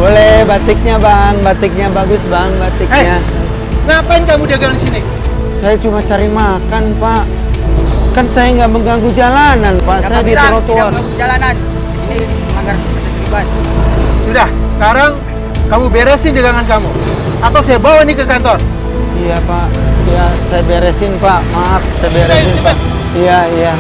Boleh batiknya bang, batiknya bagus bang, batiknya. Ngapain kamu dagang di sini? Saya cuma cari makan pak. Kan saya nggak mengganggu jalanan pak, saya di trotoar. Jalanan. Ini melanggar ketertiban. Sudah, sekarang kamu beresin dagangan kamu. Atau saya bawa nih ke kantor. Iya pak, ya saya beresin pak, maaf saya beresin pak. Iya iya.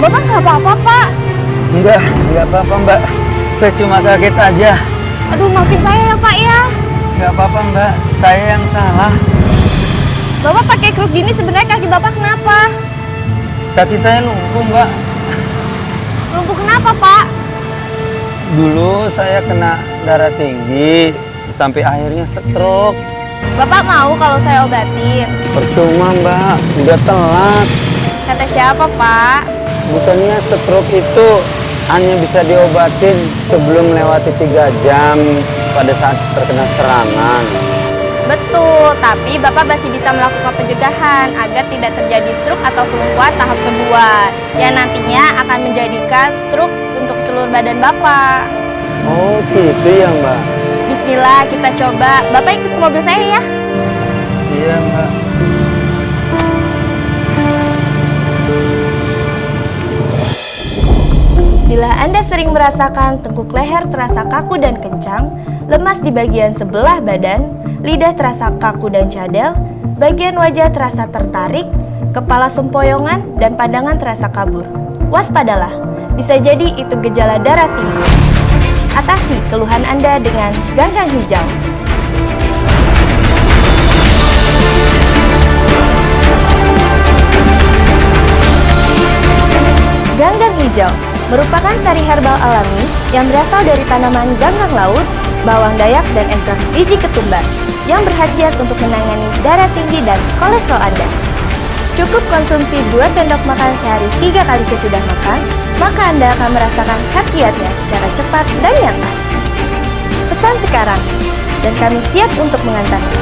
Bapak nggak apa-apa, Pak. Enggak apa-apa mbak. Saya cuma kaget aja. Aduh, maafin saya ya, Pak ya. Enggak apa-apa mbak, saya yang salah. Bapak pakai kruk gini sebenarnya kaki Bapak kenapa? Kaki saya lumpuh mbak. Lumpuh kenapa, Pak? Dulu saya kena darah tinggi, sampai akhirnya stroke. Bapak mau kalau saya obatin? Percuma mbak, udah telat. Kata siapa, Pak? Bukannya stroke itu hanya bisa diobatin sebelum melewati 3 jam pada saat terkena serangan. Betul, tapi Bapak masih bisa melakukan pencegahan agar tidak terjadi stroke atau kelumpuhan tahap kedua yang nantinya akan menjadikan stroke untuk seluruh badan Bapak. Oh gitu ya mbak. Bismillah, kita coba. Bapak ikut ke mobil saya ya. Iya mbak. Bila Anda sering merasakan tengkuk leher terasa kaku dan kencang, lemas di bagian sebelah badan, lidah terasa kaku dan cadel, bagian wajah terasa tertarik, kepala sempoyongan, dan pandangan terasa kabur, waspadalah, bisa jadi itu gejala darah tinggi. Atasi keluhan Anda dengan ganggang hijau. Ganggang hijau merupakan sari herbal alami yang berasal dari tanaman ganggang laut, bawang dayak, dan ekstrak biji ketumbar yang berkhasiat untuk menangani darah tinggi dan kolesterol Anda. Cukup konsumsi 2 sendok makan sehari 3 kali sesudah makan, maka Anda akan merasakan khasiatnya secara cepat dan nyata. Pesan sekarang, dan kami siap untuk mengantarnya.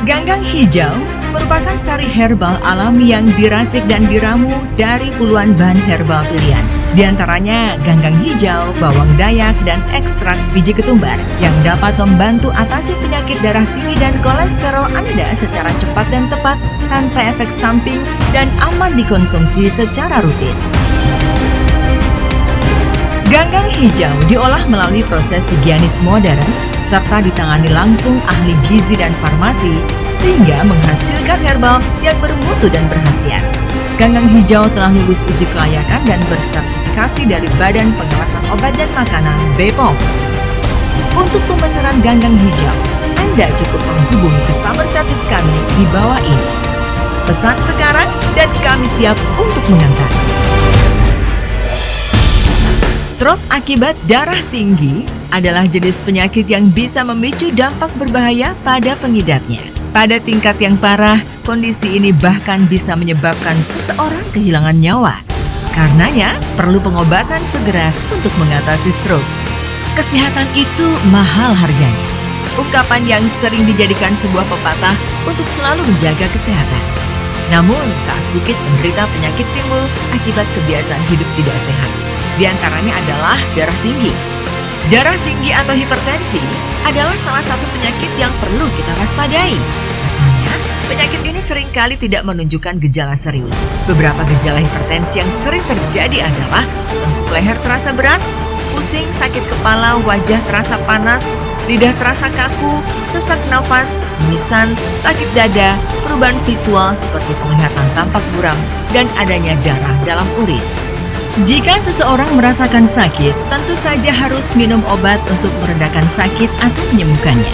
Ganggang hijau merupakan sari herbal alami yang diracik dan diramu dari puluhan bahan herbal pilihan. Di antaranya ganggang hijau, bawang dayak, dan ekstrak biji ketumbar yang dapat membantu atasi penyakit darah tinggi dan kolesterol Anda secara cepat dan tepat tanpa efek samping dan aman dikonsumsi secara rutin. Ganggang hijau diolah melalui proses higienis modern serta ditangani langsung ahli gizi dan farmasi sehingga menghasilkan herbal yang bermutu dan berkhasiat. Ganggang hijau telah lulus uji kelayakan dan bersertifikasi dari Badan Pengawasan Obat dan Makanan BPOM. Untuk pemesanan ganggang hijau, Anda cukup menghubungi customer service kami di bawah ini. Pesan sekarang dan kami siap untuk mengantar. Stroke akibat darah tinggi adalah jenis penyakit yang bisa memicu dampak berbahaya pada pengidapnya. Pada tingkat yang parah, kondisi ini bahkan bisa menyebabkan seseorang kehilangan nyawa. Karenanya, perlu pengobatan segera untuk mengatasi stroke. Kesehatan itu mahal harganya. Ungkapan yang sering dijadikan sebuah pepatah untuk selalu menjaga kesehatan. Namun, tak sedikit penderita penyakit timbul akibat kebiasaan hidup tidak sehat. Di antaranya adalah darah tinggi. Darah tinggi atau hipertensi adalah salah satu penyakit yang perlu kita waspadai. Pasalnya, penyakit ini seringkali tidak menunjukkan gejala serius. Beberapa gejala hipertensi yang sering terjadi adalah tengkuk leher terasa berat, pusing, sakit kepala, wajah terasa panas, lidah terasa kaku, sesak nafas, mimisan, sakit dada, perubahan visual seperti penglihatan tampak buram, dan adanya darah dalam urin. Jika seseorang merasakan sakit, tentu saja harus minum obat untuk meredakan sakit atau menyembuhkannya.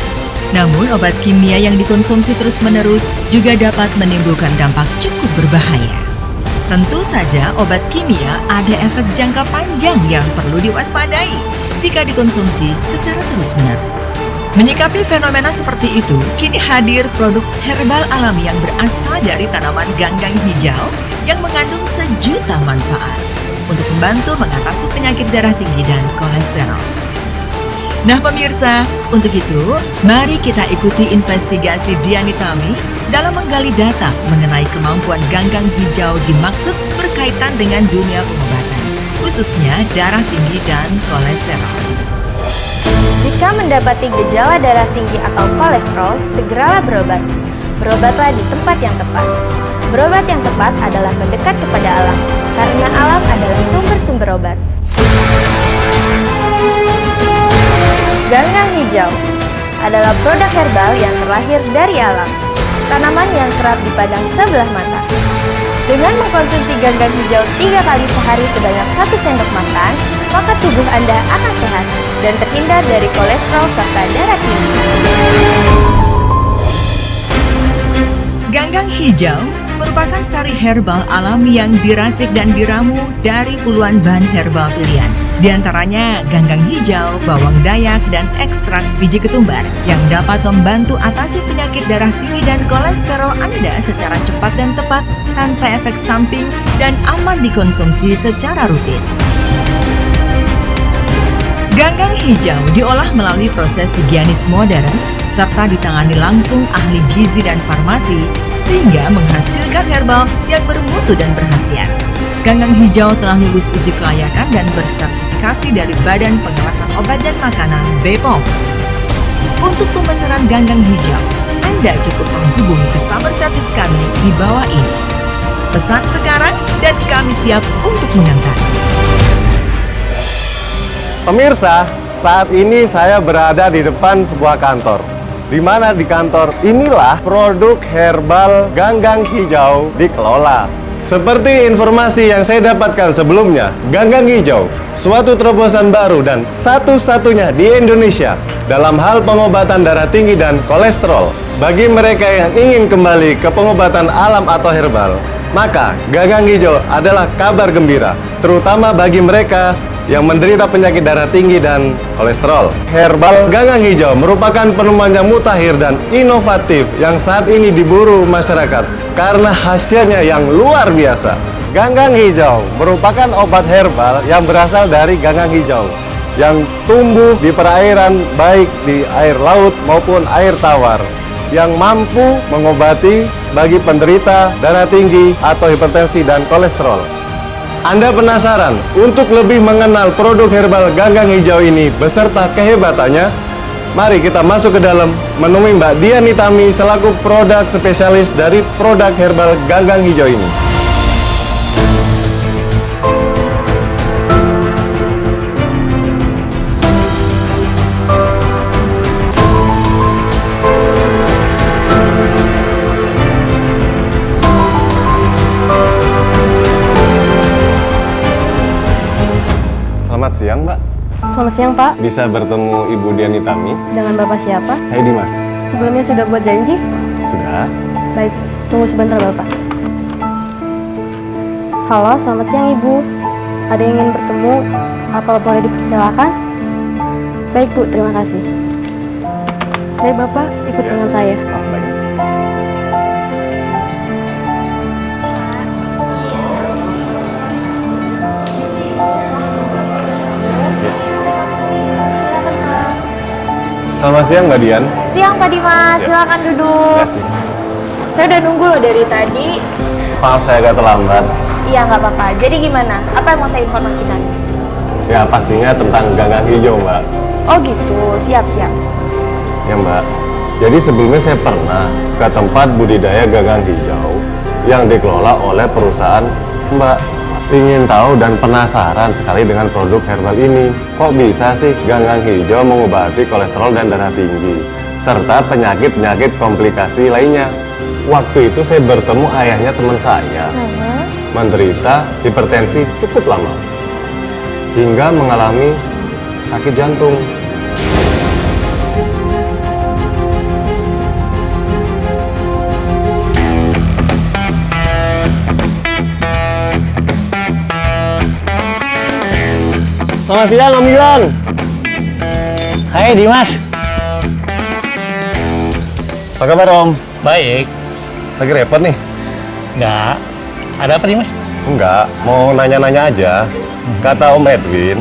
Namun obat kimia yang dikonsumsi terus-menerus juga dapat menimbulkan dampak cukup berbahaya. Tentu saja obat kimia ada efek jangka panjang yang perlu diwaspadai jika dikonsumsi secara terus-menerus. Menyikapi fenomena seperti itu, kini hadir produk herbal alami yang berasal dari tanaman ganggang hijau yang mengandung sejuta manfaat untuk membantu mengatasi penyakit darah tinggi dan kolesterol. Nah pemirsa, untuk itu mari kita ikuti investigasi Dian Nitami dalam menggali data mengenai kemampuan ganggang hijau dimaksud berkaitan dengan dunia pengobatan, khususnya darah tinggi dan kolesterol. Jika mendapati gejala darah tinggi atau kolesterol, segeralah berobat. Berobatlah di tempat yang tepat. Berobat yang tepat adalah mendekat kepada alam, karena alam adalah sumber-sumber obat. Ganggang hijau adalah produk herbal yang terlahir dari alam, tanaman yang kerap dipandang sebelah mata. Dengan mengkonsumsi ganggang hijau 3 kali sehari sebanyak 1 sendok makan, maka tubuh Anda akan sehat dan terhindar dari kolesterol serta darah tinggi. Ganggang hijau merupakan sari herbal alami yang diracik dan diramu dari puluhan bahan herbal pilihan. Di antaranya ganggang hijau, bawang dayak, dan ekstrak biji ketumbar yang dapat membantu atasi penyakit darah tinggi dan kolesterol Anda secara cepat dan tepat tanpa efek samping dan aman dikonsumsi secara rutin. Ganggang hijau diolah melalui proses higienis modern serta ditangani langsung ahli gizi dan farmasi sehingga menghasilkan herbal yang bermutu dan berkhasiat. Ganggang hijau telah lulus uji kelayakan dan bersertifikasi dari Badan Pengawasan Obat dan Makanan BPOM. Untuk pemesanan ganggang hijau, Anda cukup menghubungi ke saber servis kami di bawah ini. Pesan sekarang dan kami siap untuk mengantar. Pemirsa, saat ini saya berada di depan sebuah kantor. Di mana di kantor inilah produk herbal ganggang hijau dikelola. Seperti informasi yang saya dapatkan sebelumnya, ganggang hijau suatu terobosan baru dan satu-satunya di Indonesia dalam hal pengobatan darah tinggi dan kolesterol. Bagi mereka yang ingin kembali ke pengobatan alam atau herbal, maka ganggang hijau adalah kabar gembira, terutama bagi mereka yang menderita penyakit darah tinggi dan kolesterol. Herbal ganggang hijau merupakan penemuan yang mutakhir dan inovatif yang saat ini diburu masyarakat karena hasilnya yang luar biasa. Ganggang hijau merupakan obat herbal yang berasal dari ganggang hijau yang tumbuh di perairan baik di air laut maupun air tawar yang mampu mengobati bagi penderita darah tinggi atau hipertensi dan kolesterol. Anda penasaran untuk lebih mengenal produk herbal ganggang hijau ini beserta kehebatannya? Mari kita masuk ke dalam menemui Mbak Dian Nitami selaku produk spesialis dari produk herbal ganggang hijau ini. Selamat siang, Mbak. Selamat siang, Pak. Bisa bertemu Ibu Dian Nitami? Dengan Bapak siapa? Saya Dimas. Sebelumnya sudah buat janji? Sudah? Baik, tunggu sebentar, Bapak. Halo, selamat siang, Ibu. Ada yang ingin bertemu? Apa boleh dipersilakan? Baik, Bu, terima kasih. Baik, Bapak, ikut dengan saya. Oh, baik. Selamat siang, Mbak Dian. Siang Pak Dimas, silakan duduk. Terima kasih. Saya udah nunggu loh dari tadi. Maaf saya agak terlambat. Iya nggak apa-apa. Jadi gimana? Apa yang mau saya informasikan? Ya pastinya tentang ganggang hijau, Mbak. Oh gitu, siap-siap. Ya, Mbak. Jadi sebelumnya saya pernah ke tempat budidaya ganggang hijau yang dikelola oleh perusahaan Mbak. Ingin tahu dan penasaran sekali dengan produk herbal ini. Kok bisa sih ganggang hijau mengobati kolesterol dan darah tinggi, serta penyakit-penyakit komplikasi lainnya? Waktu itu saya bertemu ayahnya teman saya, menderita hipertensi cukup lama, hingga mengalami sakit jantung. Selamat siang Om Gilang. Hai Dimas. Apa kabar Om? Baik. Lagi repot nih? Enggak. Ada apa Dimas? Enggak, mau nanya-nanya aja. Kata Om Edwin,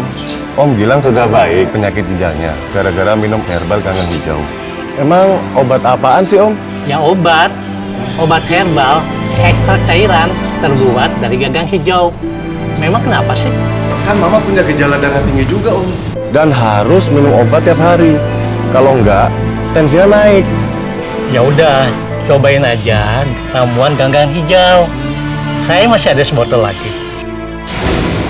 Om Gilang sudah baik penyakit ginjalnya gara-gara minum herbal ganggang hijau. Emang obat apaan sih Om? Yang obat herbal, ekstrak cairan terbuat dari ganggang hijau. Memang kenapa sih? Kan Mama punya gejala darah tinggi juga Om. Dan harus minum obat tiap hari. Kalau enggak, tensinya naik. Ya udah, cobain aja ramuan ganggang hijau. Saya masih ada sebotol lagi.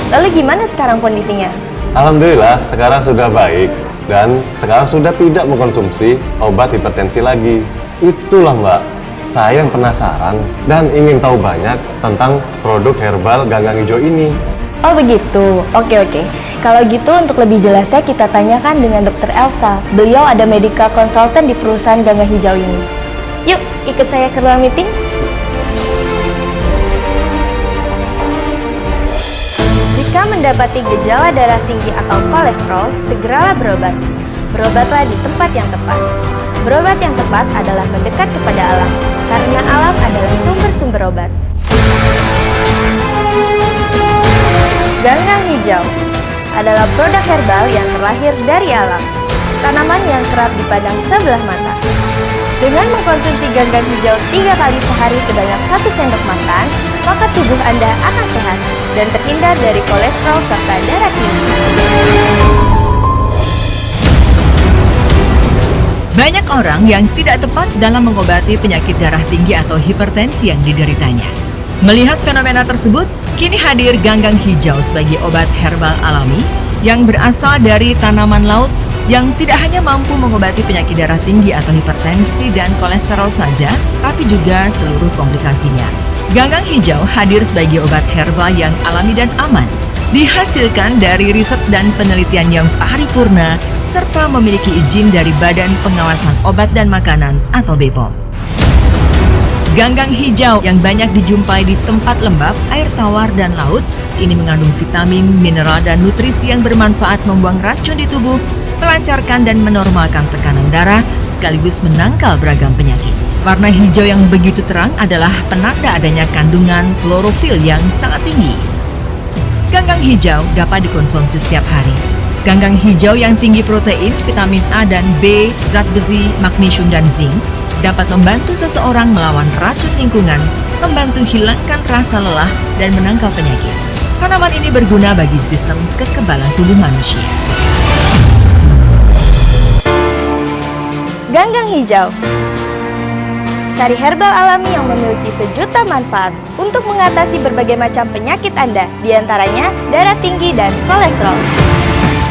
Lalu gimana sekarang kondisinya? Alhamdulillah, sekarang sudah baik. Dan sekarang sudah tidak mengkonsumsi obat hipertensi lagi. Itulah Mbak, saya yang penasaran dan ingin tahu banyak tentang produk herbal ganggang hijau ini. Oh begitu, oke. Kalau gitu untuk lebih jelasnya kita tanyakan dengan Dr. Elsa. Beliau ada medical consultant di perusahaan ganggang hijau ini. Yuk, ikut saya ke ruang meeting. Jika mendapati gejala darah tinggi atau kolesterol, segeralah berobat. Berobatlah di tempat yang tepat. Berobat yang tepat adalah mendekat kepada alam, karena alam adalah sumber-sumber obat. Ganggang hijau adalah produk herbal yang terlahir dari alam, tanaman yang kerap dipandang sebelah mata. Dengan mengkonsumsi ganggang hijau 3 kali sehari sebanyak 1 sendok makan, maka tubuh Anda akan sehat dan terhindar dari kolesterol serta darah tinggi. Banyak orang yang tidak tepat dalam mengobati penyakit darah tinggi atau hipertensi yang dideritanya. Melihat fenomena tersebut, kini hadir ganggang hijau sebagai obat herbal alami yang berasal dari tanaman laut yang tidak hanya mampu mengobati penyakit darah tinggi atau hipertensi dan kolesterol saja, tapi juga seluruh komplikasinya. Ganggang hijau hadir sebagai obat herbal yang alami dan aman, dihasilkan dari riset dan penelitian yang paripurna, serta memiliki izin dari Badan Pengawasan Obat dan Makanan atau BPOM. Ganggang hijau yang banyak dijumpai di tempat lembab, air tawar, dan laut, ini mengandung vitamin, mineral, dan nutrisi yang bermanfaat membuang racun di tubuh, melancarkan dan menormalkan tekanan darah, sekaligus menangkal beragam penyakit. Warna hijau yang begitu terang adalah penanda adanya kandungan klorofil yang sangat tinggi. Ganggang hijau dapat dikonsumsi setiap hari. Ganggang hijau yang tinggi protein, vitamin A dan B, zat besi, magnesium, dan zinc dapat membantu seseorang melawan racun lingkungan, membantu hilangkan rasa lelah, dan menangkal penyakit. Tanaman ini berguna bagi sistem kekebalan tubuh manusia. Ganggang hijau, sari herbal alami yang memiliki sejuta manfaat untuk mengatasi berbagai macam penyakit Anda, diantaranya darah tinggi dan kolesterol.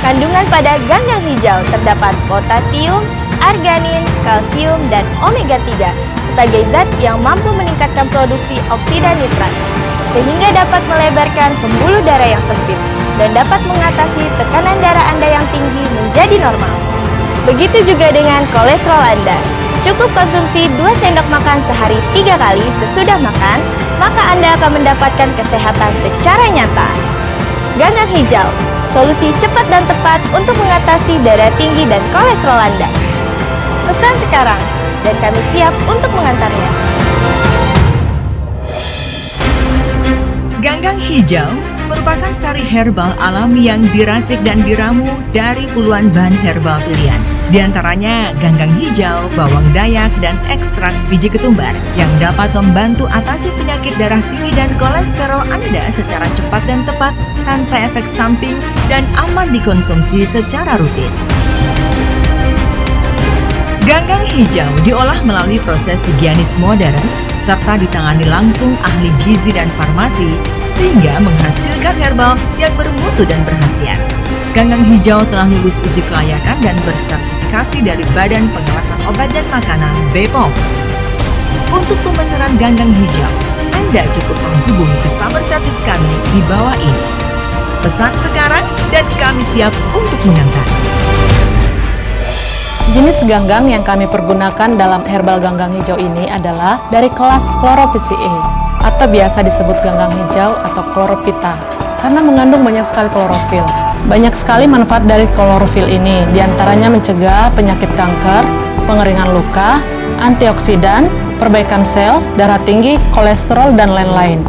Kandungan pada ganggang hijau terdapat potasium, arganin, kalsium, dan omega 3 sebagai zat yang mampu meningkatkan produksi oksida nitrat, sehingga dapat melebarkan pembuluh darah yang sempit dan dapat mengatasi tekanan darah Anda yang tinggi menjadi normal. Begitu juga dengan kolesterol Anda. Cukup konsumsi 2 sendok makan sehari 3 kali sesudah makan, maka Anda akan mendapatkan kesehatan secara nyata. Ganggang hijau, solusi cepat dan tepat untuk mengatasi darah tinggi dan kolesterol Anda. Pesan sekarang, dan kami siap untuk mengantarnya. Ganggang hijau merupakan sari herbal alami yang diracik dan diramu dari puluhan bahan herbal pilihan. Di antaranya ganggang hijau, bawang dayak, dan ekstrak biji ketumbar yang dapat membantu atasi penyakit darah tinggi dan kolesterol Anda secara cepat dan tepat tanpa efek samping dan aman dikonsumsi secara rutin. Ganggang hijau diolah melalui proses higienis modern serta ditangani langsung ahli gizi dan farmasi sehingga menghasilkan herbal yang bermutu dan berkhasiat. Ganggang hijau telah lulus uji kelayakan dan bersertifikasi dari Badan Pengawasan Obat dan Makanan BPOM. Untuk pemesanan ganggang hijau, Anda cukup menghubungi customer service kami di bawah ini. Pesan sekarang dan kami siap untuk mengantar. Jenis ganggang yang kami pergunakan dalam herbal ganggang hijau ini adalah dari kelas Chlorophyceae atau biasa disebut ganggang hijau atau chlorophyta karena mengandung banyak sekali klorofil. Banyak sekali manfaat dari klorofil ini, diantaranya mencegah penyakit kanker, pengeringan luka, antioksidan, perbaikan sel, darah tinggi, kolesterol, dan lain-lain.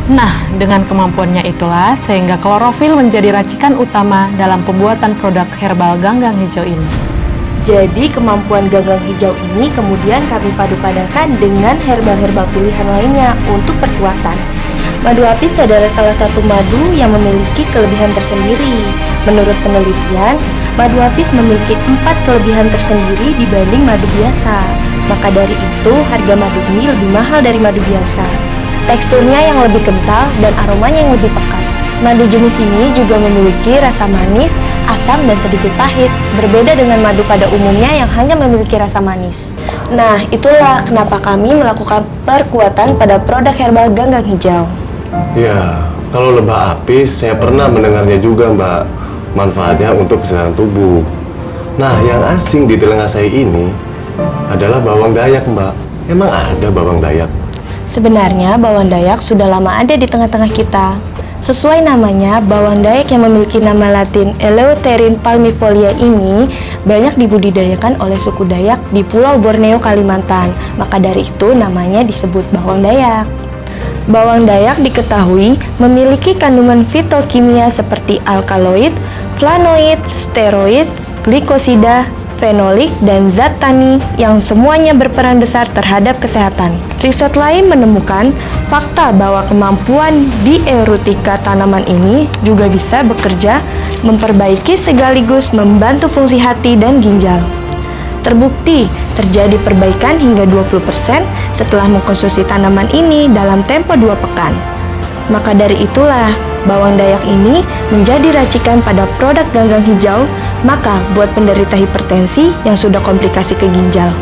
Nah, dengan kemampuannya itulah sehingga klorofil menjadi racikan utama dalam pembuatan produk herbal ganggang hijau ini. Jadi kemampuan ganggang hijau ini kemudian kami padu-padankan dengan herbal-herbal pilihan lainnya untuk perkuatan. Madu apis adalah salah satu madu yang memiliki kelebihan tersendiri. Menurut penelitian, madu apis memiliki 4 kelebihan tersendiri dibanding madu biasa. Maka dari itu, harga madu ini lebih mahal dari madu biasa. Teksturnya yang lebih kental dan aromanya yang lebih pekat. Madu jenis ini juga memiliki rasa manis, asam, dan sedikit pahit, berbeda dengan madu pada umumnya yang hanya memiliki rasa manis. Nah, itulah kenapa kami melakukan perkuatan pada produk herbal ganggang hijau. Ya, kalau lebah apis saya pernah mendengarnya juga, Mbak. Manfaatnya untuk kesehatan tubuh. Nah, yang asing di telinga saya ini adalah bawang dayak, Mbak. Emang ada bawang dayak? Sebenarnya bawang dayak sudah lama ada di tengah-tengah kita. Sesuai namanya, bawang dayak yang memiliki nama latin Eleutherin palmifolia ini banyak dibudidayakan oleh suku Dayak di Pulau Borneo, Kalimantan. Maka dari itu namanya disebut bawang dayak. Bawang dayak diketahui memiliki kandungan fitokimia seperti alkaloid, flavonoid, steroid, glikosida, fenolik, dan zat tani yang semuanya berperan besar terhadap kesehatan. Riset lain menemukan fakta bahwa kemampuan diuretika tanaman ini juga bisa bekerja memperbaiki sekaligus membantu fungsi hati dan ginjal. Terbukti terjadi perbaikan hingga 20% setelah mengkonsumsi tanaman ini dalam tempo 2 pekan. Maka dari itulah, bawang dayak ini menjadi racikan pada produk ganggang hijau, maka buat penderita hipertensi yang sudah komplikasi ke ginjal,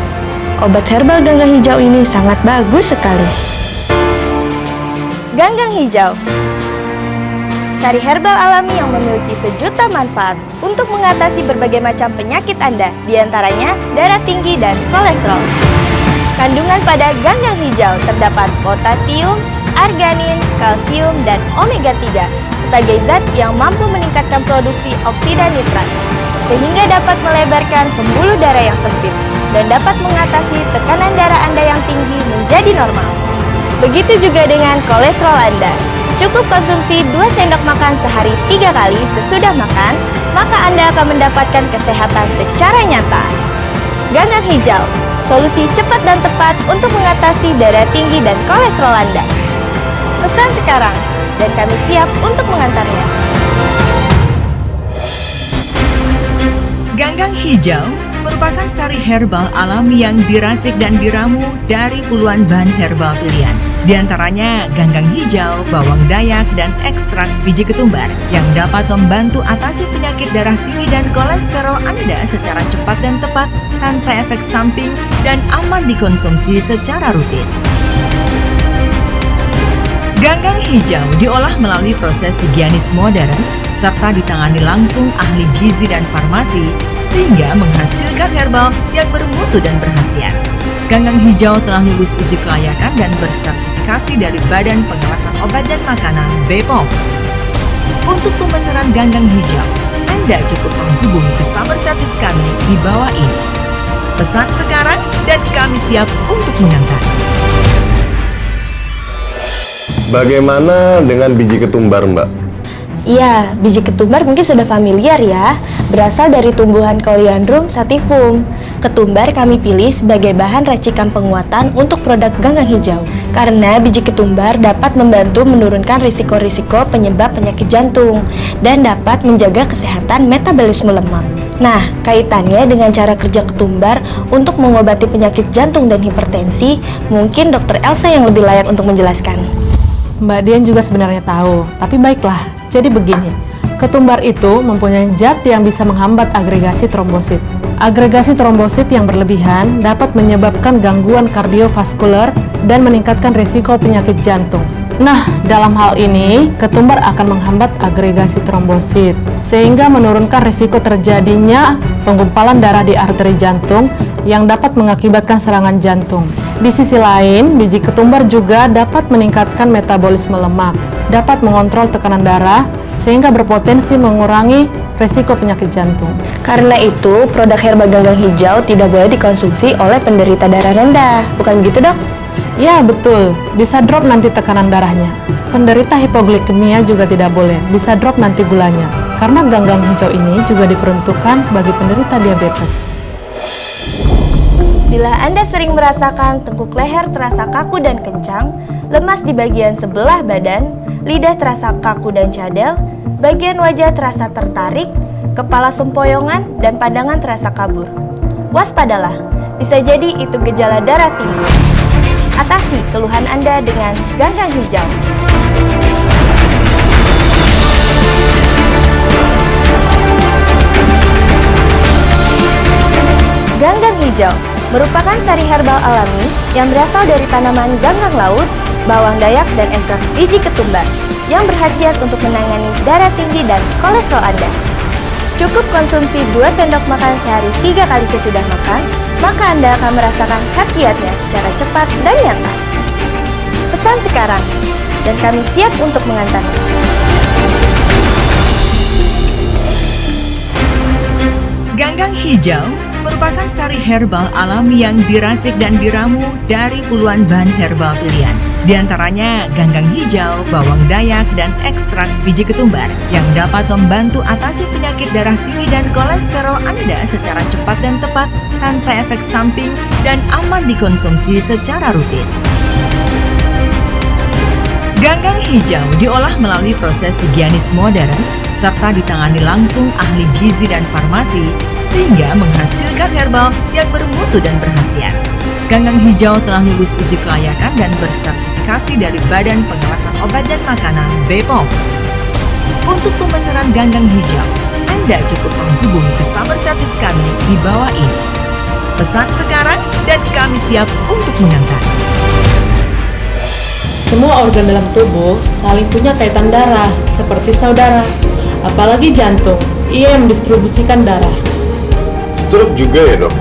obat herbal ganggang hijau ini sangat bagus sekali. Ganggang hijau, sari herbal alami yang memiliki sejuta manfaat untuk mengatasi berbagai macam penyakit Anda, diantaranya darah tinggi dan kolesterol. Kandungan pada ganggang hijau terdapat potasium, arganin, kalsium, dan omega 3 sebagai zat yang mampu meningkatkan produksi oksida nitrat, sehingga dapat melebarkan pembuluh darah yang sempit dan dapat mengatasi tekanan darah Anda yang tinggi menjadi normal. Begitu juga dengan kolesterol Anda. Cukup konsumsi 2 sendok makan sehari 3 kali sesudah makan, maka Anda akan mendapatkan kesehatan secara nyata. Ganggang hijau, solusi cepat dan tepat untuk mengatasi darah tinggi dan kolesterol Anda. Pesan sekarang, dan kami siap untuk mengantarnya. Ganggang hijau merupakan sari herbal alami yang diracik dan diramu dari puluhan bahan herbal pilihan. Di antaranya ganggang hijau, bawang dayak, dan ekstrak biji ketumbar yang dapat membantu atasi penyakit darah tinggi dan kolesterol Anda secara cepat dan tepat tanpa efek samping dan aman dikonsumsi secara rutin. Ganggang hijau diolah melalui proses higienis modern serta ditangani langsung ahli gizi dan farmasi sehingga menghasilkan herbal yang bermutu dan berkhasiat. Ganggang hijau telah lulus uji kelayakan dan bersertifikasi dari Badan Pengawasan Obat dan Makanan BPOM. Untuk pemesanan ganggang hijau, Anda cukup menghubungi ke summer service kami di bawah ini. Pesan sekarang dan kami siap untuk mengantar. Bagaimana dengan biji ketumbar, Mbak? Iya, biji ketumbar mungkin sudah familiar ya. Berasal dari tumbuhan Coriandrum sativum. Ketumbar kami pilih sebagai bahan racikan penguatan untuk produk ganggang hijau. Karena biji ketumbar dapat membantu menurunkan risiko-risiko penyebab penyakit jantung dan dapat menjaga kesehatan metabolisme lemak. Nah, kaitannya dengan cara kerja ketumbar untuk mengobati penyakit jantung dan hipertensi, mungkin Dr. Elsa yang lebih layak untuk menjelaskan. Mbak Dian juga sebenarnya tahu, tapi baiklah. Jadi begini, ketumbar itu mempunyai zat yang bisa menghambat agregasi trombosit. Agregasi trombosit yang berlebihan dapat menyebabkan gangguan kardiovaskuler dan meningkatkan risiko penyakit jantung. Nah, dalam hal ini, ketumbar akan menghambat agregasi trombosit, sehingga menurunkan risiko terjadinya penggumpalan darah di arteri jantung yang dapat mengakibatkan serangan jantung. Di sisi lain, biji ketumbar juga dapat meningkatkan metabolisme lemak, dapat mengontrol tekanan darah, sehingga berpotensi mengurangi resiko penyakit jantung. Karena itu, produk herbal ganggang hijau tidak boleh dikonsumsi oleh penderita darah rendah. Bukan begitu, Dok? Ya, betul. Bisa drop nanti tekanan darahnya. Penderita hipoglikemia juga tidak boleh. Bisa drop nanti gulanya. Karena ganggang hijau ini juga diperuntukkan bagi penderita diabetes. Bila Anda sering merasakan tengkuk leher terasa kaku dan kencang, lemas di bagian sebelah badan, lidah terasa kaku dan cadel, bagian wajah terasa tertarik, kepala sempoyongan, dan pandangan terasa kabur. Waspadalah, bisa jadi itu gejala darah tinggi. Atasi keluhan Anda dengan ganggang hijau. Ganggang hijau merupakan sari herbal alami yang berasal dari tanaman ganggang laut, bawang dayak, dan ekstrak biji ketumbar yang berkhasiat untuk menangani darah tinggi dan kolesterol Anda. Cukup konsumsi 2 sendok makan sehari 3 kali sesudah makan, maka Anda akan merasakan khasiatnya secara cepat dan nyata. Pesan sekarang, dan kami siap untuk mengantarnya. Ganggang hijau merupakan sari herbal alami yang diracik dan diramu dari puluhan bahan herbal pilihan. Di antaranya ganggang hijau, bawang dayak, dan ekstrak biji ketumbar yang dapat membantu atasi penyakit darah tinggi dan kolesterol Anda secara cepat dan tepat tanpa efek samping dan aman dikonsumsi secara rutin. Ganggang hijau diolah melalui proses higienis modern serta ditangani langsung ahli gizi dan farmasi sehingga menghasilkan herbal yang bermutu dan berkhasiat. Ganggang hijau telah lulus uji kelayakan dan bersertifikasi dari Badan Pengawasan Obat dan Makanan BPOM. Untuk pemesanan ganggang hijau, Anda cukup menghubungi ke summer service kami di bawah ini. Pesan sekarang dan kami siap untuk mengantar. Semua organ dalam tubuh saling punya kaitan darah, seperti saudara. Apalagi jantung, ia yang mendistribusikan darah. Stroke juga ya, Dok?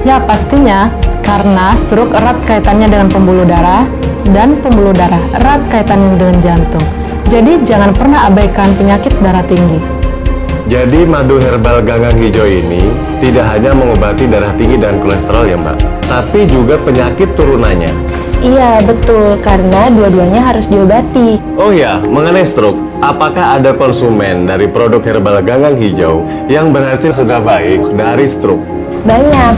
Ya, pastinya. Karena stroke erat kaitannya dengan pembuluh darah, dan pembuluh darah erat kaitannya dengan jantung. Jadi jangan pernah abaikan penyakit darah tinggi. Jadi madu herbal ganggang hijau ini tidak hanya mengobati darah tinggi dan kolesterol ya, Mbak, tapi juga penyakit turunannya. Iya, betul, karena dua-duanya harus diobati. Oh ya, mengenai stroke, apakah ada konsumen dari produk herbal ganggang hijau yang berhasil sudah baik dari stroke? Banyak.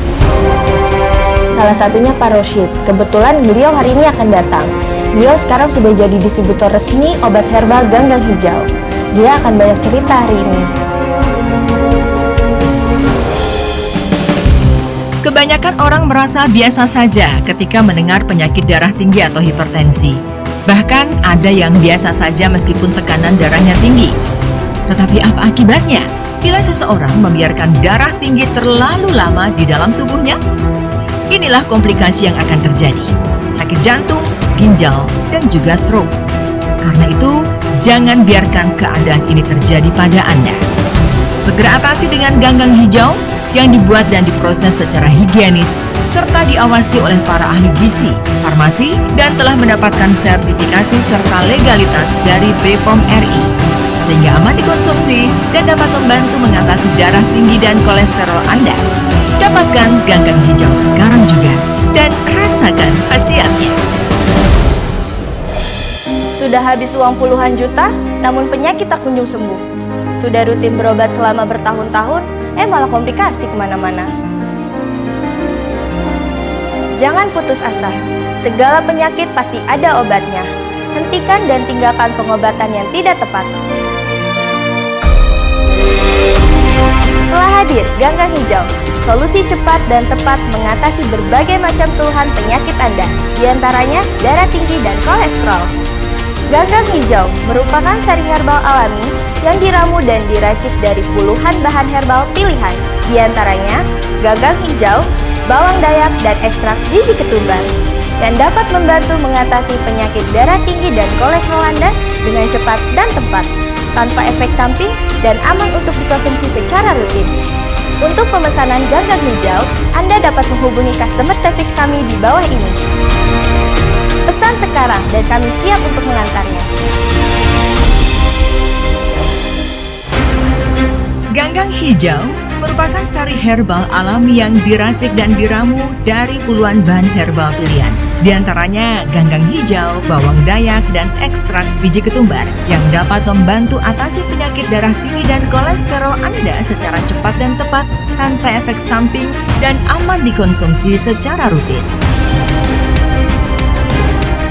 Salah satunya Pak Roshid. Kebetulan beliau hari ini akan datang. Beliau sekarang sudah jadi distributor resmi obat herbal ganggang hijau. Dia akan banyak cerita hari ini. Kebanyakan orang merasa biasa saja ketika mendengar penyakit darah tinggi atau hipertensi. Bahkan ada yang biasa saja meskipun tekanan darahnya tinggi. Tetapi apa akibatnya bila seseorang membiarkan darah tinggi terlalu lama di dalam tubuhnya? Inilah komplikasi yang akan terjadi: sakit jantung, ginjal, dan juga stroke. Karena itu, jangan biarkan keadaan ini terjadi pada Anda. Segera atasi dengan ganggang hijau yang dibuat dan diproses secara higienis serta diawasi oleh para ahli gizi, farmasi, dan telah mendapatkan sertifikasi serta legalitas dari BPOM RI, sehingga aman dikonsumsi dan dapat membantu mengatasi darah tinggi dan kolesterol Anda. Dapatkan ganggang hijau sekarang juga dan rasakan khasiatnya. Sudah habis uang puluhan juta, namun penyakit tak kunjung sembuh. Sudah rutin berobat selama bertahun-tahun, malah komplikasi kemana-mana. Jangan putus asa, segala penyakit pasti ada obatnya. Hentikan dan tinggalkan pengobatan yang tidak tepat. Telah hadir ganggang hijau, solusi cepat dan tepat mengatasi berbagai macam keluhan penyakit Anda, diantaranya darah tinggi dan kolesterol. Ganggang hijau merupakan sari herbal alami yang diramu dan diracik dari puluhan bahan herbal pilihan, diantaranya ganggang hijau, bawang dayak, dan ekstrak biji ketumbar, yang dapat membantu mengatasi penyakit darah tinggi dan kolesterol Anda dengan cepat dan tepat, tanpa efek samping dan aman untuk dikonsumsi secara rutin. Untuk pemesanan ganggang hijau, Anda dapat menghubungi customer service kami di bawah ini. Pesan sekarang dan kami siap untuk mengantarnya. Ganggang hijau merupakan sari herbal alami yang diracik dan diramu dari puluhan bahan herbal pilihan. Di antaranya ganggang hijau, bawang dayak, dan ekstrak biji ketumbar yang dapat membantu atasi penyakit darah tinggi dan kolesterol Anda secara cepat dan tepat tanpa efek samping dan aman dikonsumsi secara rutin.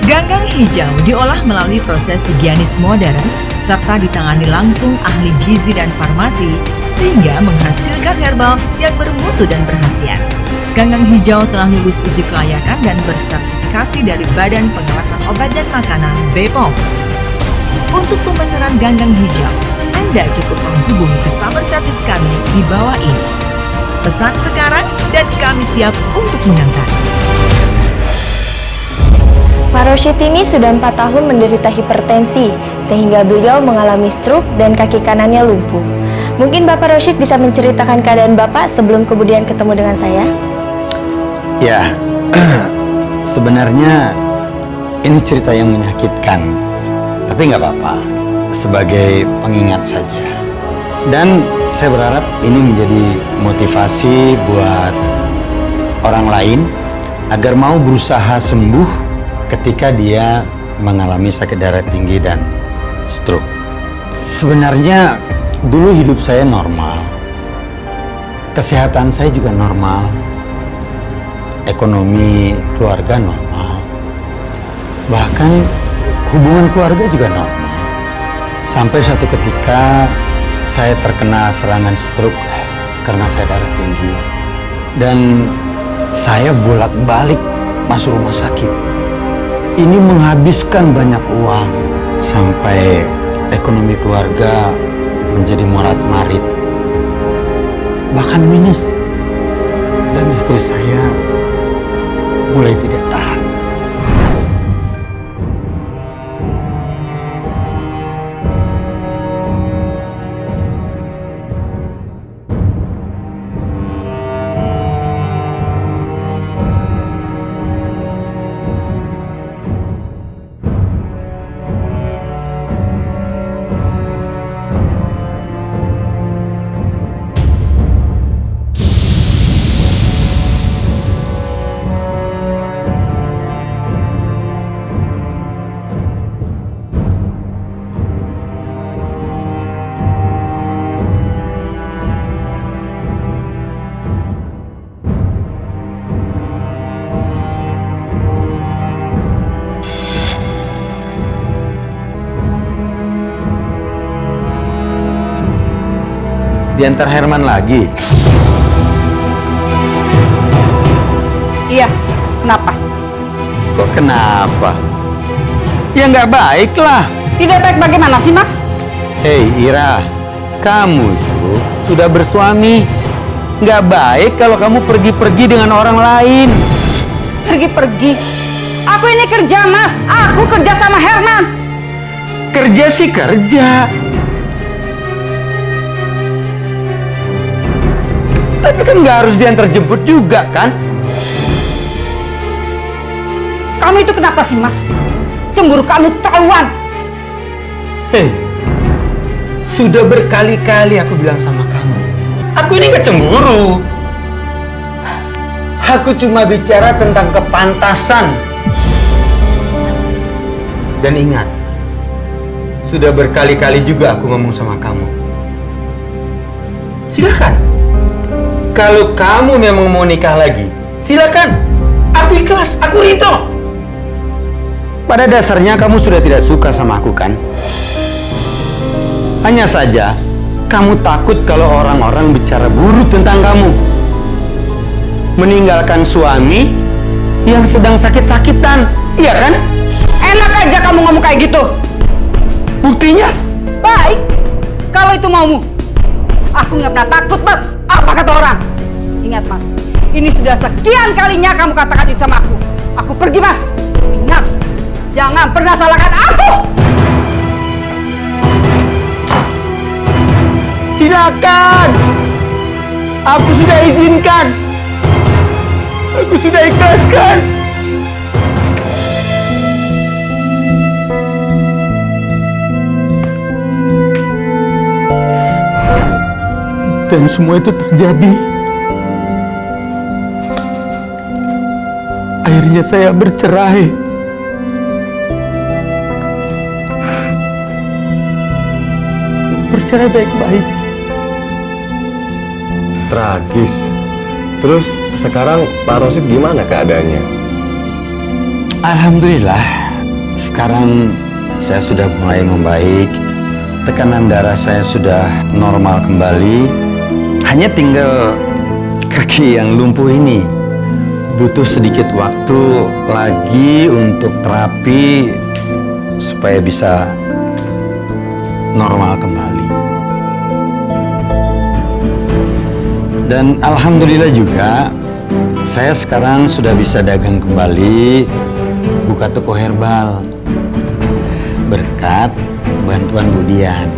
Ganggang hijau diolah melalui proses higienis modern serta ditangani langsung ahli gizi dan farmasi sehingga menghasilkan herbal yang bermutu dan berkhasiat. Ganggang hijau telah lulus uji kelayakan dan bersertifikasi dari Badan Pengawasan Obat dan Makanan BPOM. Untuk pemesanan ganggang hijau, Anda cukup menghubungi customer service kami di bawah ini. Pesan sekarang dan kami siap untuk mengantar. Pak Roshid ini sudah 4 tahun menderita hipertensi, sehingga beliau mengalami stroke dan kaki kanannya lumpuh. Mungkin Bapak Roshid bisa menceritakan keadaan Bapak sebelum kemudian ketemu dengan saya? Ya, sebenarnya ini cerita yang menyakitkan, tapi nggak apa-apa, sebagai pengingat saja. Dan saya berharap ini menjadi motivasi buat orang lain agar mau berusaha sembuh ketika dia mengalami sakit darah tinggi dan stroke. Sebenarnya dulu hidup saya normal, kesehatan saya juga normal, ekonomi keluarga normal, bahkan hubungan keluarga juga normal. Sampai suatu ketika saya terkena serangan stroke karena saya darah tinggi, dan saya bolak-balik masuk rumah sakit. Ini menghabiskan banyak uang sampai ekonomi keluarga menjadi morat-marit, bahkan minus, dan istri saya mulai tidak tahan. Diantar Herman lagi? Iya, kenapa? Kok kenapa? Ya nggak baik lah. Tidak baik bagaimana sih, Mas? Hei Ira, kamu itu sudah bersuami. Nggak baik kalau kamu pergi-pergi dengan orang lain. Pergi-pergi? Aku ini kerja, Mas. Aku kerja sama Herman. Kerja sih kerja. Tapi kan nggak harus diantar jemput juga, kan? Kamu itu kenapa sih, Mas? Cemburu kamu ketahuan. Hei, sudah berkali-kali aku bilang sama kamu, aku ini nggak cemburu. Aku cuma bicara tentang kepantasan. Dan ingat, sudah berkali-kali juga aku ngomong sama kamu. Silakan. Kalau kamu memang mau nikah lagi, silakan. Aku ikhlas, aku ridho. Pada dasarnya kamu sudah tidak suka sama aku, kan? Hanya saja, kamu takut kalau orang-orang bicara buruk tentang kamu. Meninggalkan suami yang sedang sakit-sakitan, iya kan? Enak aja kamu ngomong kayak gitu. Buktinya? Baik, kalau itu maumu. Aku nggak pernah takut, Mas. Apa kata orang? Ingat, Mas. Ini sudah sekian kalinya kamu katakan itu sama aku. Aku pergi, Mas. Ingat, jangan pernah salahkan aku. Silakan. Aku sudah izinkan. Aku sudah ikhlaskan. Dan semua itu terjadi. Akhirnya saya bercerai. Bercerai baik-baik. Tragis. Terus sekarang Pak Rosid gimana keadaannya? Alhamdulillah, sekarang saya sudah mulai membaik. Tekanan darah saya sudah normal kembali. Hanya tinggal kaki yang lumpuh ini. Butuh sedikit waktu lagi untuk terapi supaya bisa normal kembali. Dan alhamdulillah juga saya sekarang sudah bisa dagang kembali, buka toko herbal berkat bantuan Budian.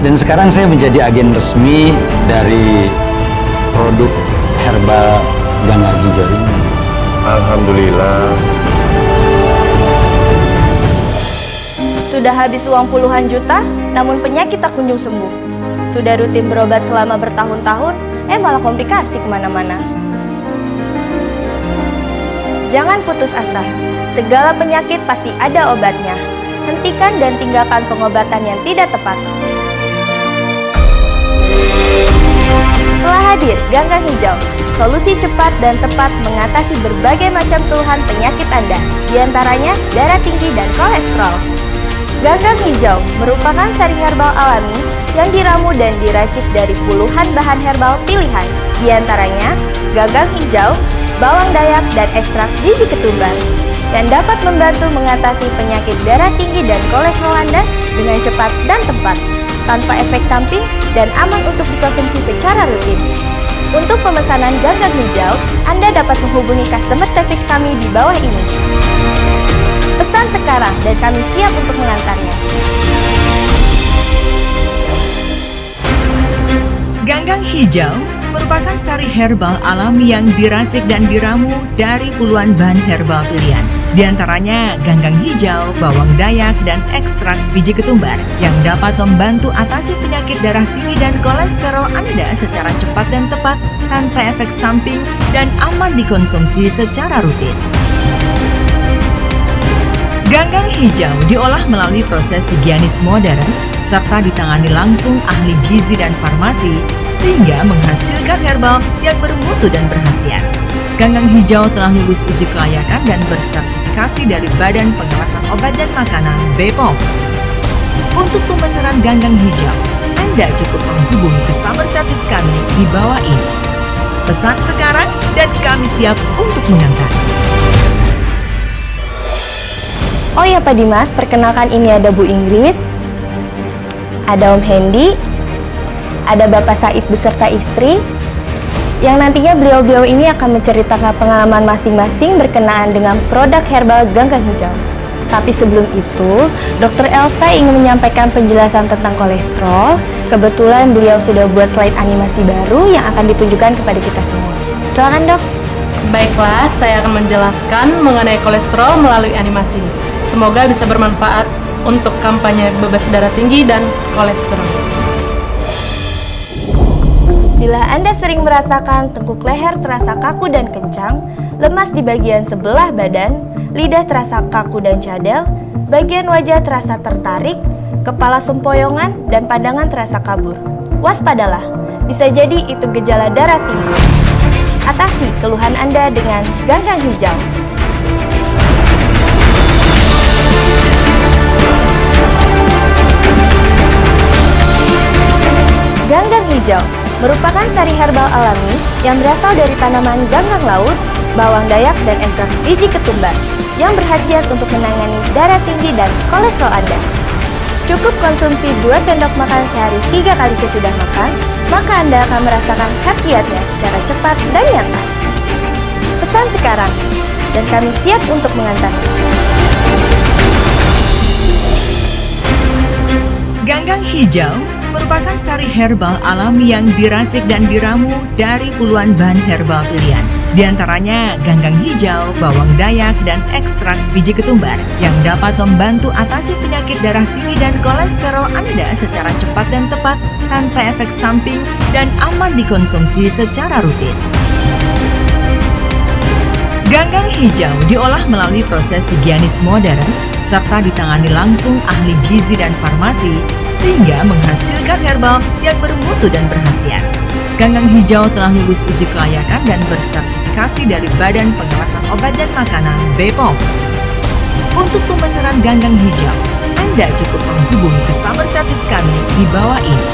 Dan sekarang saya menjadi agen resmi dari produk herbal Ganggang Hijau ini. Alhamdulillah. Sudah habis uang puluhan juta, namun penyakit tak kunjung sembuh. Sudah rutin berobat selama bertahun-tahun, malah komplikasi kemana-mana. Jangan putus asa, segala penyakit pasti ada obatnya. Hentikan dan tinggalkan pengobatan yang tidak tepat. Telah hadir Ganggang Hijau, solusi cepat dan tepat mengatasi berbagai macam keluhan penyakit Anda, diantaranya darah tinggi dan kolesterol. Ganggang Hijau merupakan sari herbal alami yang diramu dan diracik dari puluhan bahan herbal pilihan, diantaranya ganggang hijau, bawang dayak, dan ekstrak biji ketumbar, yang dapat membantu mengatasi penyakit darah tinggi dan kolesterol Anda dengan cepat dan tepat, tanpa efek samping dan aman untuk dikonsumsi secara rutin. Untuk pemesanan ganggang hijau, Anda dapat menghubungi customer service kami di bawah ini. Pesan sekarang dan kami siap untuk mengantarnya. Ganggang Hijau merupakan sari herbal alami yang diracik dan diramu dari puluhan bahan herbal pilihan. Di antaranya ganggang hijau, bawang dayak, dan ekstrak biji ketumbar yang dapat membantu atasi penyakit darah tinggi dan kolesterol Anda secara cepat dan tepat tanpa efek samping dan aman dikonsumsi secara rutin. Ganggang hijau diolah melalui proses higienis modern serta ditangani langsung ahli gizi dan farmasi sehingga menghasilkan herbal yang bermutu dan berkhasiat. Ganggang hijau telah lulus uji kelayakan dan bersertifikasi dari Badan Pengawasan Obat dan Makanan BPOM. Untuk pemesanan ganggang hijau, Anda cukup menghubungi customer service kami di bawah ini. Pesan sekarang dan kami siap untuk mengantar. Oh ya Pak Dimas, perkenalkan ini ada Bu Ingrid, ada Om Hendy, ada Bapak Said beserta istri, yang nantinya beliau-beliau ini akan menceritakan pengalaman masing-masing berkenaan dengan produk herbal ganggang hijau. Tapi sebelum itu, Dr. Elsa ingin menyampaikan penjelasan tentang kolesterol. Kebetulan beliau sudah buat slide animasi baru yang akan ditunjukkan kepada kita semua. Silakan Dok. Baiklah, saya akan menjelaskan mengenai kolesterol melalui animasi. Semoga bisa bermanfaat untuk kampanye bebas darah tinggi dan kolesterol. Bila Anda sering merasakan tengkuk leher terasa kaku dan kencang, lemas di bagian sebelah badan, lidah terasa kaku dan cadel, bagian wajah terasa tertarik, kepala sempoyongan, dan pandangan terasa kabur, waspadalah, bisa jadi itu gejala darah tinggi. Atasi keluhan Anda dengan ganggang hijau. Ganggang hijau merupakan sari herbal alami yang berasal dari tanaman ganggang laut, bawang dayak, dan ekstrak biji ketumbar yang berkhasiat untuk menangani darah tinggi dan kolesterol Anda. Cukup konsumsi 2 sendok makan sehari 3 kali sesudah makan, maka Anda akan merasakan khasiatnya secara cepat dan nyata. Pesan sekarang, dan kami siap untuk mengantarnya. Ganggang hijau merupakan sari herbal alami yang diracik dan diramu dari puluhan bahan herbal pilihan. Di antaranya ganggang hijau, bawang dayak, dan ekstrak biji ketumbar yang dapat membantu atasi penyakit darah tinggi dan kolesterol Anda secara cepat dan tepat tanpa efek samping dan aman dikonsumsi secara rutin. Ganggang hijau diolah melalui proses higienis modern serta ditangani langsung ahli gizi dan farmasi sehingga menghasilkan herbal yang bermutu dan berkhasiat. Ganggang hijau telah lulus uji kelayakan dan bersertifikasi dari Badan Pengawasan Obat dan Makanan BPOM. Untuk pemesanan ganggang hijau, Anda cukup menghubungi customer service kami di bawah ini.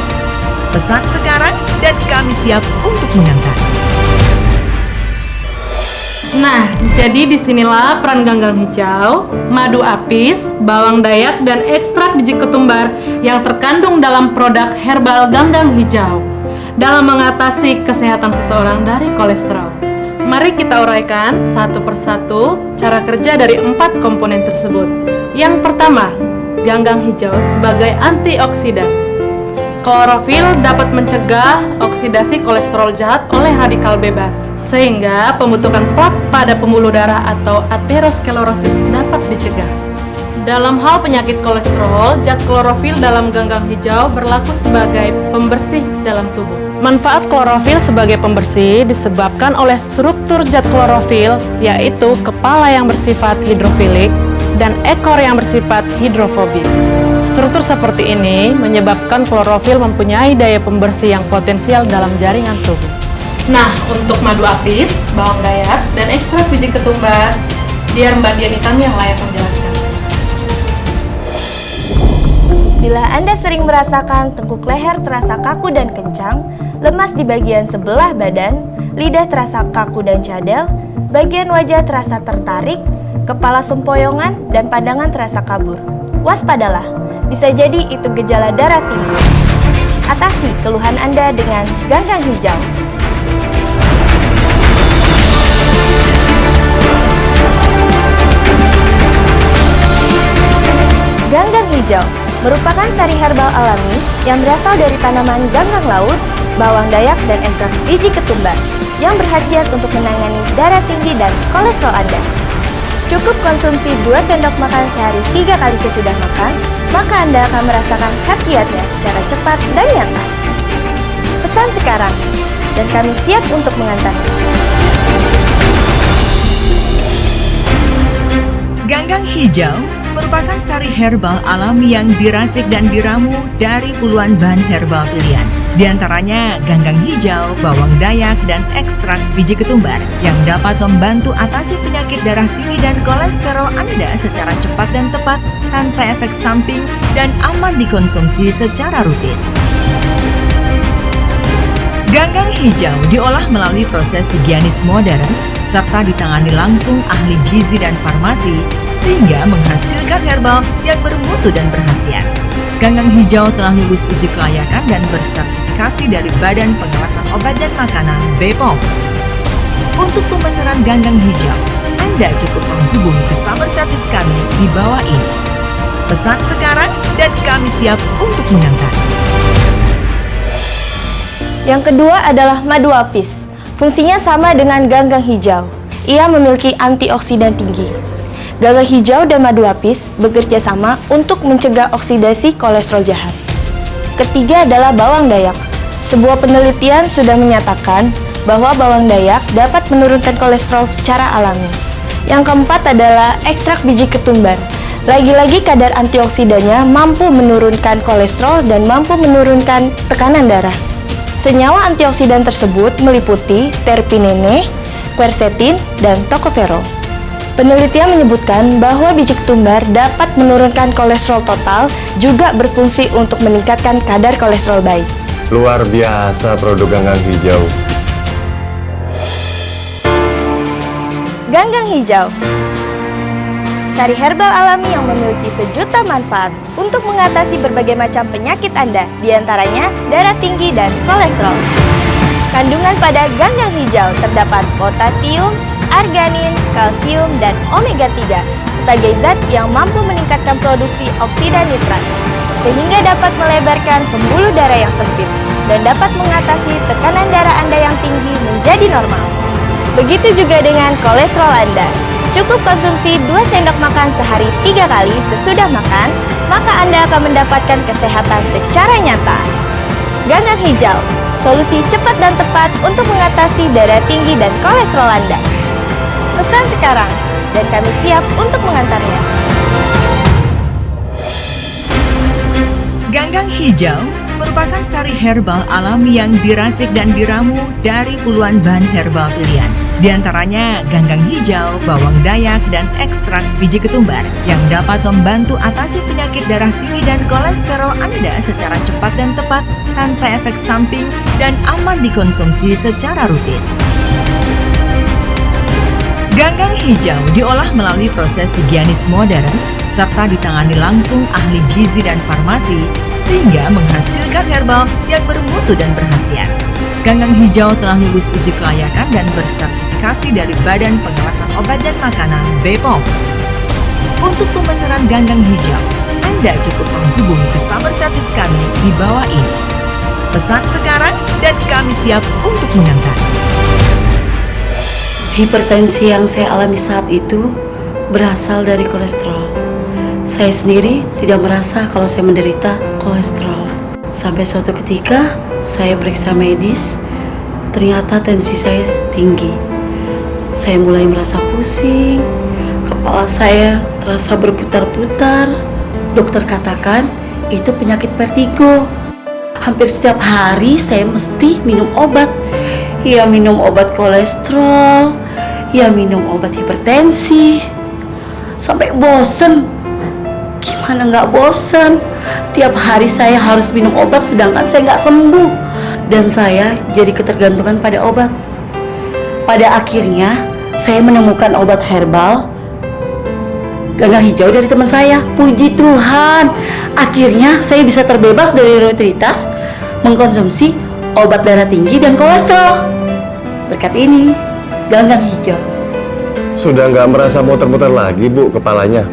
Pesan sekarang dan kami siap untuk mengantar. Nah, jadi disinilah peran ganggang hijau, madu apis, bawang dayak, dan ekstrak biji ketumbar yang terkandung dalam produk herbal ganggang hijau dalam mengatasi kesehatan seseorang dari kolesterol. Mari kita uraikan satu persatu cara kerja dari 4 komponen tersebut. Yang pertama, ganggang hijau sebagai antioksidan. Klorofil dapat mencegah oksidasi kolesterol jahat oleh radikal bebas, sehingga pembentukan plak pada pembuluh darah atau aterosklerosis dapat dicegah. Dalam hal penyakit kolesterol, zat klorofil dalam ganggang hijau berlaku sebagai pembersih dalam tubuh. Manfaat klorofil sebagai pembersih disebabkan oleh struktur zat klorofil, yaitu kepala yang bersifat hidrofilik dan ekor yang bersifat hidrofobik. Struktur seperti ini menyebabkan klorofil mempunyai daya pembersih yang potensial dalam jaringan tubuh. Nah, untuk madu apis, bawang dayak, dan ekstrak biji ketumbar, biar Mbak Dian kami yang layak menjelaskan. Bila Anda sering merasakan tengkuk leher terasa kaku dan kencang, lemas di bagian sebelah badan, lidah terasa kaku dan cadel, bagian wajah terasa tertarik, kepala sempoyongan, dan pandangan terasa kabur, waspadalah, bisa jadi itu gejala darah tinggi. Atasi keluhan Anda dengan ganggang hijau. Ganggang hijau merupakan sari herbal alami yang berasal dari tanaman ganggang laut, bawang dayak, dan ekstrak biji ketumbar yang berkhasiat untuk menangani darah tinggi dan kolesterol Anda. Cukup konsumsi 2 sendok makan sehari 3 kali sesudah makan, maka Anda akan merasakan khasiatnya secara cepat dan nyata. Pesan sekarang, dan kami siap untuk mengantar. Ganggang hijau merupakan sari herbal alami yang diracik dan diramu dari puluhan bahan herbal pilihan. Di antaranya ganggang hijau, bawang dayak, dan ekstrak biji ketumbar yang dapat membantu atasi penyakit darah tinggi dan kolesterol Anda secara cepat dan tepat tanpa efek samping dan aman dikonsumsi secara rutin. Ganggang hijau diolah melalui proses higienis modern serta ditangani langsung ahli gizi dan farmasi sehingga menghasilkan herbal yang bermutu dan berkhasiat. Ganggang hijau telah lulus uji kelayakan dan bersertifikasi dari Badan Pengawasan Obat dan Makanan BPOM. Untuk pemesanan ganggang hijau, Anda cukup menghubungi customer service kami di bawah ini. Pesan sekarang dan kami siap untuk mengantar. Yang kedua adalah madu apis. Fungsinya sama dengan ganggang hijau. Ia memiliki antioksidan tinggi. Ganggang hijau dan madu apis bekerja sama untuk mencegah oksidasi kolesterol jahat. Ketiga adalah bawang dayak. Sebuah penelitian sudah menyatakan bahwa bawang dayak dapat menurunkan kolesterol secara alami. Yang keempat adalah ekstrak biji ketumbar. Lagi-lagi kadar antioksidannya mampu menurunkan kolesterol dan mampu menurunkan tekanan darah. Senyawa antioksidan tersebut meliputi terpinene, quercetin, dan tocopherol. Penelitian menyebutkan bahwa biji ketumbar dapat menurunkan kolesterol total, juga berfungsi untuk meningkatkan kadar kolesterol baik. Luar biasa produk ganggang hijau. Ganggang hijau, sari herbal alami yang memiliki sejuta manfaat untuk mengatasi berbagai macam penyakit Anda, diantaranya darah tinggi dan kolesterol. Kandungan pada ganggang hijau terdapat potasium, arganin, kalsium, dan omega 3 sebagai zat yang mampu meningkatkan produksi oksida nitrat, sehingga dapat melebarkan pembuluh darah yang sempit dan dapat mengatasi tekanan darah Anda yang tinggi menjadi normal. Begitu juga dengan kolesterol Anda. Cukup konsumsi 2 sendok makan sehari 3 kali sesudah makan, maka Anda akan mendapatkan kesehatan secara nyata. Ganggang hijau, solusi cepat dan tepat untuk mengatasi darah tinggi dan kolesterol Anda. Pesan sekarang, dan kami siap untuk mengantarnya. Ganggang hijau merupakan sari herbal alami yang diracik dan diramu dari puluhan bahan herbal pilihan. Di antaranya ganggang hijau, bawang dayak, dan ekstrak biji ketumbar yang dapat membantu atasi penyakit darah tinggi dan kolesterol Anda secara cepat dan tepat tanpa efek samping dan aman dikonsumsi secara rutin. Ganggang hijau diolah melalui proses higienis modern serta ditangani langsung ahli gizi dan farmasi sehingga menghasilkan herbal yang bermutu dan berkhasiat. Ganggang hijau telah lulus uji kelayakan dan bersertifikasi dari Badan Pengawasan Obat dan Makanan BPOM. Untuk pemesanan ganggang hijau, Anda cukup menghubungi customer service kami di bawah ini. Pesan sekarang dan kami siap untuk mengantar. Hipertensi yang saya alami saat itu berasal dari kolesterol. Saya sendiri tidak merasa kalau saya menderita kolesterol. Sampai suatu ketika saya periksa medis, ternyata tensi saya tinggi. Saya mulai merasa pusing, kepala saya terasa berputar-putar. Dokter katakan itu penyakit vertigo. Hampir setiap hari saya mesti minum obat. Ya minum obat kolesterol, ya minum obat hipertensi. Sampai bosen. Gimana nggak bosen? Tiap hari saya harus minum obat sedangkan saya nggak sembuh. Dan saya jadi ketergantungan pada obat. Pada akhirnya saya menemukan obat herbal ganggang hijau dari teman saya. Puji Tuhan, akhirnya saya bisa terbebas dari rutinitas mengkonsumsi obat darah tinggi dan kolesterol. Berkat ini, ganggang hijau. Sudah nggak merasa muter-muter lagi, Bu, kepalanya?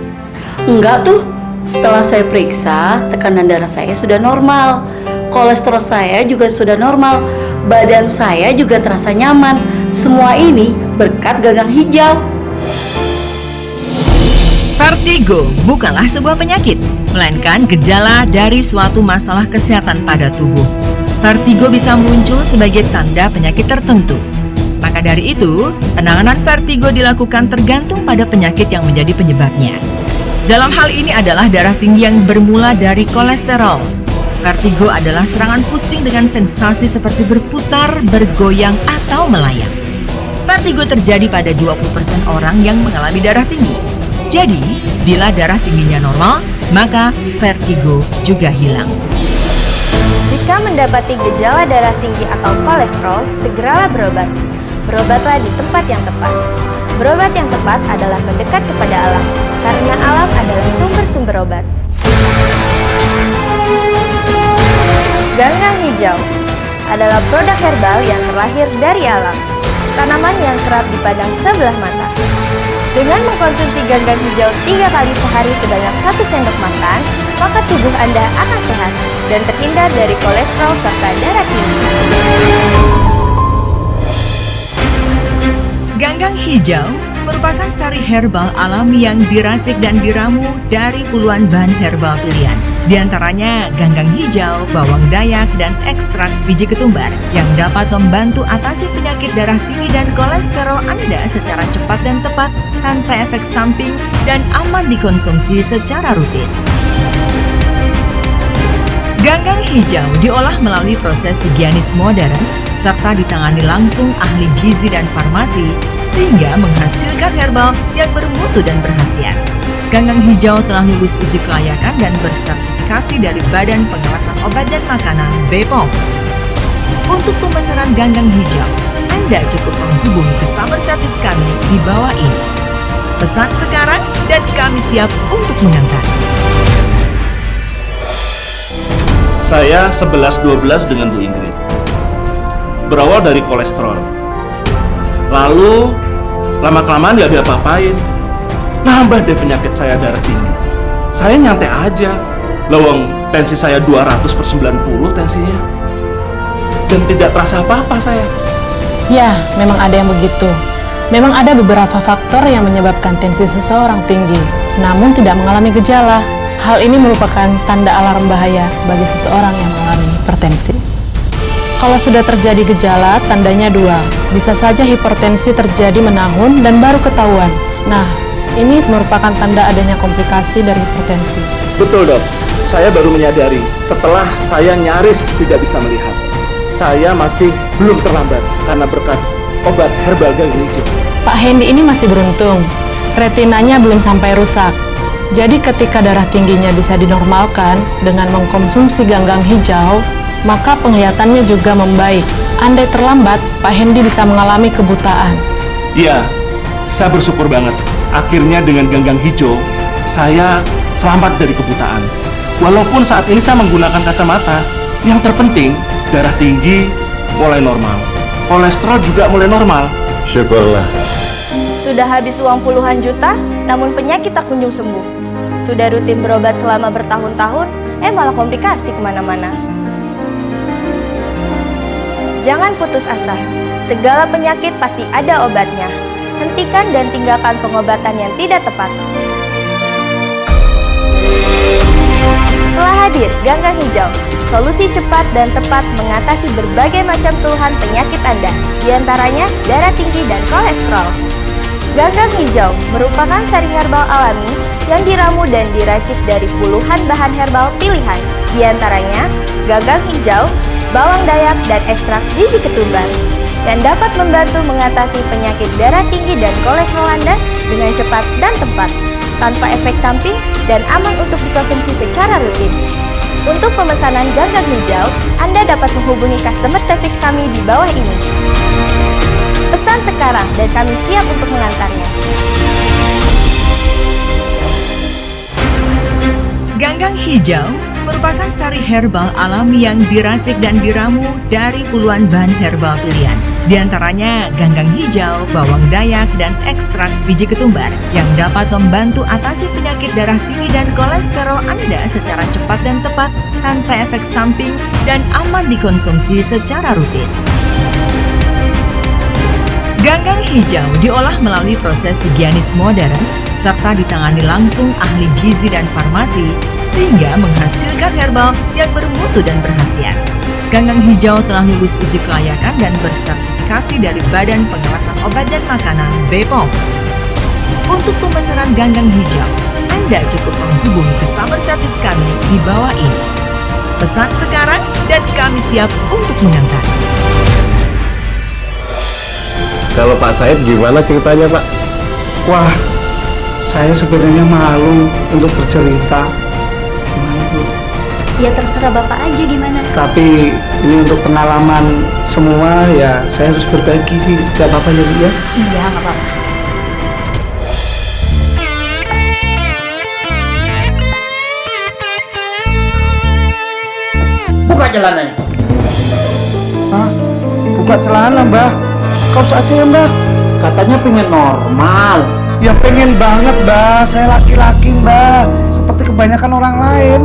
Enggak tuh. Setelah saya periksa, tekanan darah saya sudah normal. Kolesterol saya juga sudah normal. Badan saya juga terasa nyaman. Semua ini berkat ganggang hijau. Vertigo bukanlah sebuah penyakit, melainkan gejala dari suatu masalah kesehatan pada tubuh. Vertigo bisa muncul sebagai tanda penyakit tertentu. Maka dari itu, penanganan vertigo dilakukan tergantung pada penyakit yang menjadi penyebabnya. Dalam hal ini adalah darah tinggi yang bermula dari kolesterol. Vertigo adalah serangan pusing dengan sensasi seperti berputar, bergoyang, atau melayang. Vertigo terjadi pada 20% orang yang mengalami darah tinggi. Jadi, bila darah tingginya normal, maka vertigo juga hilang. Jika mendapati gejala darah tinggi atau kolesterol, segeralah berobat. Berobatlah di tempat yang tepat. Berobat yang tepat adalah mendekat kepada alam, karena alam adalah sumber-sumber obat. Ganggang hijau adalah produk herbal yang terlahir dari alam, tanaman yang kerap dipandang sebelah mata. Dengan mengkonsumsi ganggang hijau 3 kali sehari sebanyak 1 sendok makan, maka tubuh Anda akan sehat dan terhindar dari kolesterol serta darah tinggi. Ganggang hijau merupakan sari herbal alami yang diracik dan diramu dari puluhan bahan herbal pilihan. Di antaranya ganggang hijau, bawang dayak, dan ekstrak biji ketumbar yang dapat membantu atasi penyakit darah tinggi dan kolesterol Anda secara cepat dan tepat tanpa efek samping dan aman dikonsumsi secara rutin. Ganggang hijau diolah melalui proses higienis modern serta ditangani langsung ahli gizi dan farmasi sehingga menghasilkan herbal yang bermutu dan berkhasiat. Ganggang hijau telah lulus uji kelayakan dan bersertifikasi dari Badan Pengawasan Obat dan Makanan BPOM. Untuk pemesanan ganggang hijau, Anda cukup menghubungi customer service kami di bawah ini. Pesan sekarang dan kami siap untuk mengantar. Saya 11-12 dengan Bu Ingrid. Berawal dari kolesterol. Lalu, lama-kelamaan gak diapa-apain. Nambah deh penyakit saya darah tinggi. Saya nyantai aja. Lawang tensi saya 200/90 tensinya. Dan tidak terasa apa-apa saya. Ya, memang ada yang begitu. Memang ada beberapa faktor yang menyebabkan tensi seseorang tinggi, namun tidak mengalami gejala. Hal ini merupakan tanda alarm bahaya bagi seseorang yang mengalami hipertensi. Kalau sudah terjadi gejala, tandanya dua. Bisa saja hipertensi terjadi menahun dan baru ketahuan. Nah, ini merupakan tanda adanya komplikasi dari hipertensi. Betul dok, saya baru menyadari setelah saya nyaris tidak bisa melihat. Saya masih belum terlambat karena berkat obat herbal ganggang hijau. Pak Hendy ini masih beruntung, retinanya belum sampai rusak. Jadi ketika darah tingginya bisa dinormalkan dengan mengkonsumsi ganggang hijau, maka penglihatannya juga membaik. Andai terlambat, Pak Hendy bisa mengalami kebutaan. Iya, saya bersyukur banget. Akhirnya dengan ganggang hijau, saya selamat dari kebutaan. Walaupun saat ini saya menggunakan kacamata, yang terpenting darah tinggi mulai normal. Kolesterol juga mulai normal. Syukurlah. Sudah habis uang puluhan juta, namun penyakit tak kunjung sembuh. Sudah rutin berobat selama bertahun-tahun, malah komplikasi kemana-mana. Jangan putus asa, segala penyakit pasti ada obatnya. Hentikan dan tinggalkan pengobatan yang tidak tepat. Telah hadir Ganggang Hijau, solusi cepat dan tepat mengatasi berbagai macam keluhan penyakit Anda, diantaranya darah tinggi dan kolesterol. Ganggang Hijau merupakan sari herbal alami yang diramu dan diracik dari puluhan bahan herbal pilihan, diantaranya ganggang hijau, bawang dayak, dan ekstrak biji ketumbar, yang dapat membantu mengatasi penyakit darah tinggi dan kolesterol Anda dengan cepat dan tepat, tanpa efek samping dan aman untuk dikonsumsi secara rutin. Untuk pemesanan ganggang hijau, Anda dapat menghubungi customer service kami di bawah ini. Pesan sekarang dan kami siap untuk mengantarnya. Ganggang hijau merupakan sari herbal alami yang diracik dan diramu dari puluhan bahan herbal pilihan. Di antaranya ganggang hijau, bawang dayak, dan ekstrak biji ketumbar yang dapat membantu atasi penyakit darah tinggi dan kolesterol Anda secara cepat dan tepat tanpa efek samping dan aman dikonsumsi secara rutin. Ganggang hijau diolah melalui proses higienis modern serta ditangani langsung ahli gizi dan farmasi sehingga menghasilkan herbal yang bermutu dan berkhasiat. Ganggang hijau telah lulus uji kelayakan dan bersertifikasi dari Badan Pengawasan Obat dan Makanan BPOM. Untuk pemesanan ganggang hijau, Anda cukup menghubungi customer service kami di bawah ini. Pesan sekarang dan kami siap untuk mengantar. Kalau Pak Said gimana ceritanya Pak? Wah, saya sebenarnya malu untuk bercerita. Gimana Bu? Ya terserah Bapak aja gimana. Tapi ini untuk pengalaman semua ya saya harus berbagi sih. Gak apa-apa ya Bu ya? Iya, nggak apa-apa. Buka jalanannya. Hah? Buka celana Mbah? Kaos aja ya Mbah? Katanya pengen normal. Ya pengen banget Mbah, saya laki-laki Mbah. Seperti kebanyakan orang lain.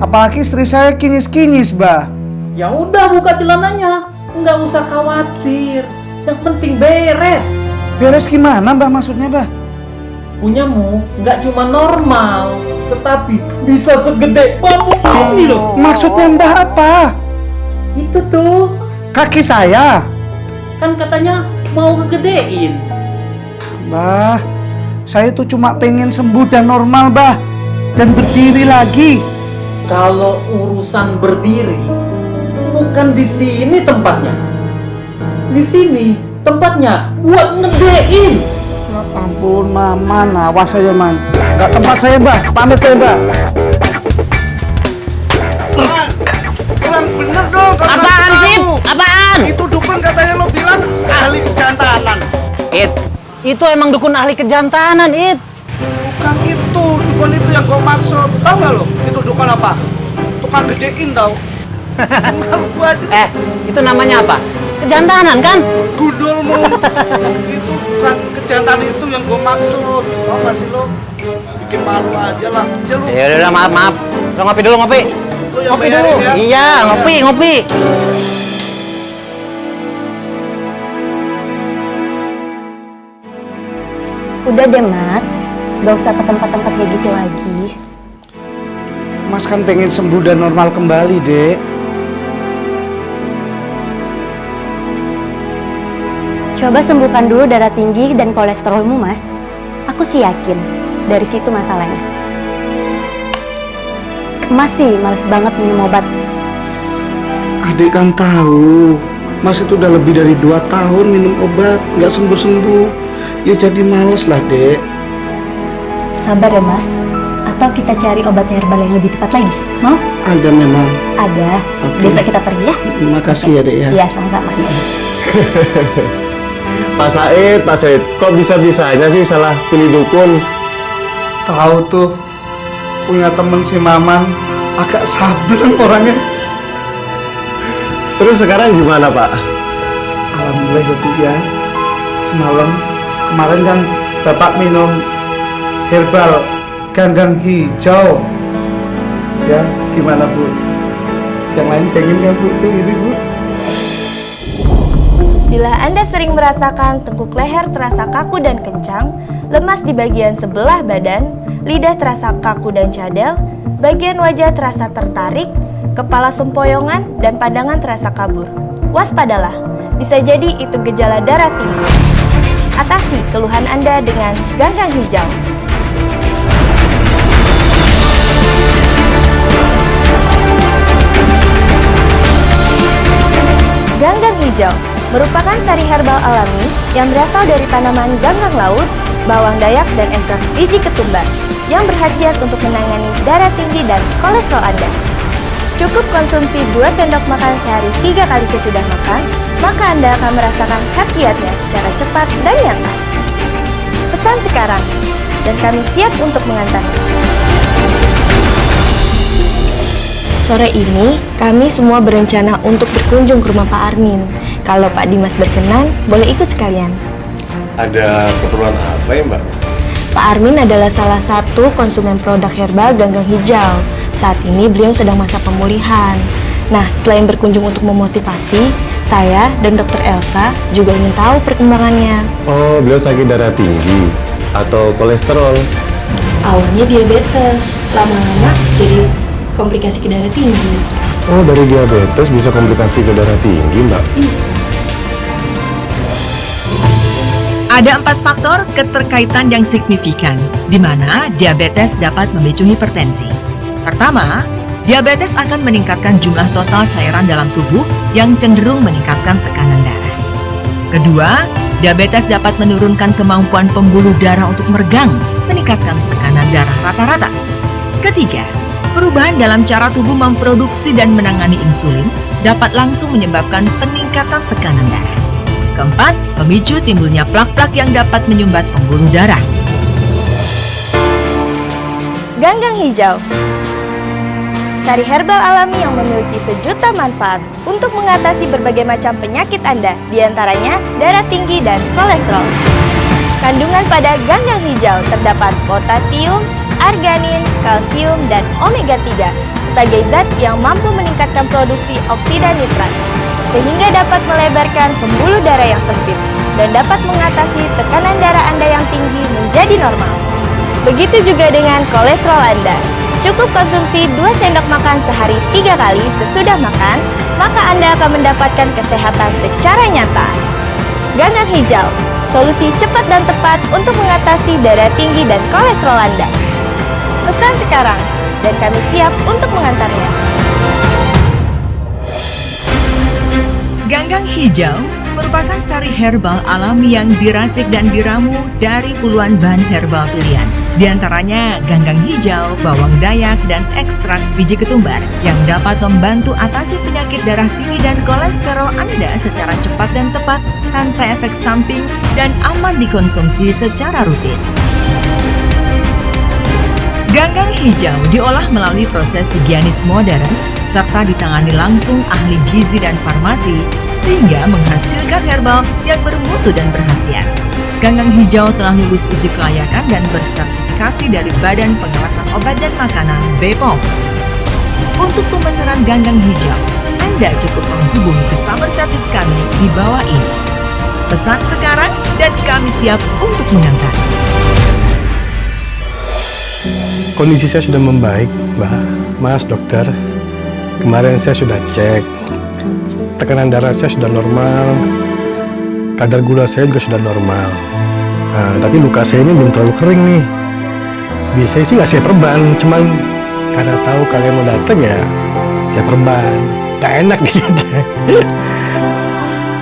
Apalagi istri saya kinyis-kinyis Mbah. Ya udah buka celananya, nggak usah khawatir. Yang penting beres. Beres gimana Mbah maksudnya Mbah? Punyamu nggak cuma normal, tetapi bisa segede bambu ini loh. Maksudnya Mbah apa? Itu tuh, Kaki saya? kan katanya mau ngegedein. Mbah, saya tuh cuma pengen sembuh dan normal Mbah. Dan berdiri lagi. Kalau urusan berdiri, bukan di sini tempatnya. Di sini tempatnya buat ngegedein. Ya ampun Maman, awas saya Man. Gak tempat saya Mbah, pamit saya Mbah. Kurang bener dong. Apaan sih? Apaan? Itu dukun katanya lo bilang ahli kejantanan. Itu emang dukun ahli kejantanan, Bukan itu, dukun itu yang gue maksud. Tahu gak lo? Itu dukun apa? Tukang gedein tau. Itu namanya apa? Kejantanan kan? Gundulmu. Itu bukan kejantanan itu yang gue maksud. Tau gak sih lo? Bikin malu aja lah. Ya udah maaf. Lo ngopi dulu, ngopi. Ngopi dulu. Iya, ngopi. Udah deh Mas, gak usah ke tempat-tempat kayak gitu lagi. Mas kan pengen sembuh dan normal kembali, Dek. Coba sembuhkan dulu darah tinggi dan kolesterolmu, Mas. Aku sih yakin, dari situ masalahnya. Mas sih males banget minum obat. Adik kan tahu, Mas itu udah lebih dari 2 tahun minum obat, nggak sembuh-sembuh. Ya jadi males lah, Dek. Sabar ya, Mas. Atau kita cari obat herbal yang lebih tepat lagi, mau? Ada memang. Ada. Oke. Besok kita pergi ya? Terima kasih ya, Dek ya. Iya, sama-sama. Pak Said, kok bisa-bisanya sih salah pilih dukun? Tahu tuh, punya temen si Maman, agak sableng orangnya. Terus sekarang gimana, Pak? Alhamdulillah ya Bu ya. Kemarin kan Bapak minum herbal ganggang hijau. Ya, gimana Bu? Yang lain pengen kan Bu? Tuh iri Bu. Bila Anda sering merasakan tengkuk leher terasa kaku dan kencang, lemas di bagian sebelah badan, lidah terasa kaku dan cadel, bagian wajah terasa tertarik, kepala sempoyongan, dan pandangan terasa kabur, waspadalah, bisa jadi itu gejala darah tinggi. Atasi keluhan Anda dengan ganggang hijau. Ganggang hijau merupakan sari herbal alami yang berasal dari tanaman ganggang laut, bawang dayak, dan ekstrak biji ketumbar yang berkhasiat untuk menangani darah tinggi dan kolesterol Anda. Cukup konsumsi 2 sendok makan sehari 3 kali sesudah makan, maka Anda akan merasakan khasiatnya secara cepat dan nyata. Pesan sekarang, dan kami siap untuk mengantarnya. Sore ini, kami semua berencana untuk berkunjung ke rumah Pak Armin. Kalau Pak Dimas berkenan, boleh ikut sekalian. Ada keperluan apa ya, Mbak? Pak Armin adalah salah satu konsumen produk herbal ganggang hijau. Saat ini beliau sedang masa pemulihan. Nah, selain berkunjung untuk memotivasi, saya dan Dr. Elsa juga ingin tahu perkembangannya. Oh, beliau sakit darah tinggi atau kolesterol? Awalnya diabetes, lama-lama jadi komplikasi ke darah tinggi. Oh, dari diabetes bisa komplikasi ke darah tinggi, Mbak? Bisa. Ada 4 faktor keterkaitan yang signifikan, di mana diabetes dapat memicu hipertensi. Pertama, diabetes akan meningkatkan jumlah total cairan dalam tubuh yang cenderung meningkatkan tekanan darah. Kedua, diabetes dapat menurunkan kemampuan pembuluh darah untuk meregang, meningkatkan tekanan darah rata-rata. Ketiga, perubahan dalam cara tubuh memproduksi dan menangani insulin dapat langsung menyebabkan peningkatan tekanan darah. Keempat, memicu timbulnya plak-plak yang dapat menyumbat pembuluh darah. Ganggang hijau, sari herbal alami yang memiliki sejuta manfaat untuk mengatasi berbagai macam penyakit Anda, diantaranya darah tinggi dan kolesterol. Kandungan pada ganggang hijau terdapat potasium, arganin, kalsium, dan omega 3 sebagai zat yang mampu meningkatkan produksi oksida nitrat, sehingga dapat melebarkan pembuluh darah yang sempit dan dapat mengatasi tekanan darah Anda yang tinggi menjadi normal. Begitu juga dengan kolesterol Anda. Cukup konsumsi 2 sendok makan sehari 3 kali sesudah makan, maka Anda akan mendapatkan kesehatan secara nyata. Ganggang hijau, solusi cepat dan tepat untuk mengatasi darah tinggi dan kolesterol Anda. Pesan sekarang, dan kami siap untuk mengantarnya. Ganggang hijau merupakan sari herbal alami yang diracik dan diramu dari puluhan bahan herbal pilihan. Di antaranya ganggang hijau, bawang dayak, dan ekstrak biji ketumbar yang dapat membantu atasi penyakit darah tinggi dan kolesterol Anda secara cepat dan tepat tanpa efek samping dan aman dikonsumsi secara rutin. Ganggang hijau diolah melalui proses higienis modern serta ditangani langsung ahli gizi dan farmasi sehingga menghasilkan herbal yang bermutu dan berkhasiat. Ganggang hijau telah lulus uji kelayakan dan bersertifikasi dari Badan Pengawasan Obat dan Makanan BPOM. Untuk pemesanan ganggang hijau, Anda cukup menghubungi customer service kami di bawah ini. Pesan sekarang dan kami siap untuk mengantar. Kondisi saya sudah membaik, Mbak. Mas, dokter. Kemarin saya sudah cek. Tekanan darah saya sudah normal. Kadar gula saya juga sudah normal. Nah, tapi luka saya ini belum terlalu kering nih. Biasanya sih nggak saya perban, cuman karena tahu kalian mau datang ya, saya perban. Gak enak dilihatnya.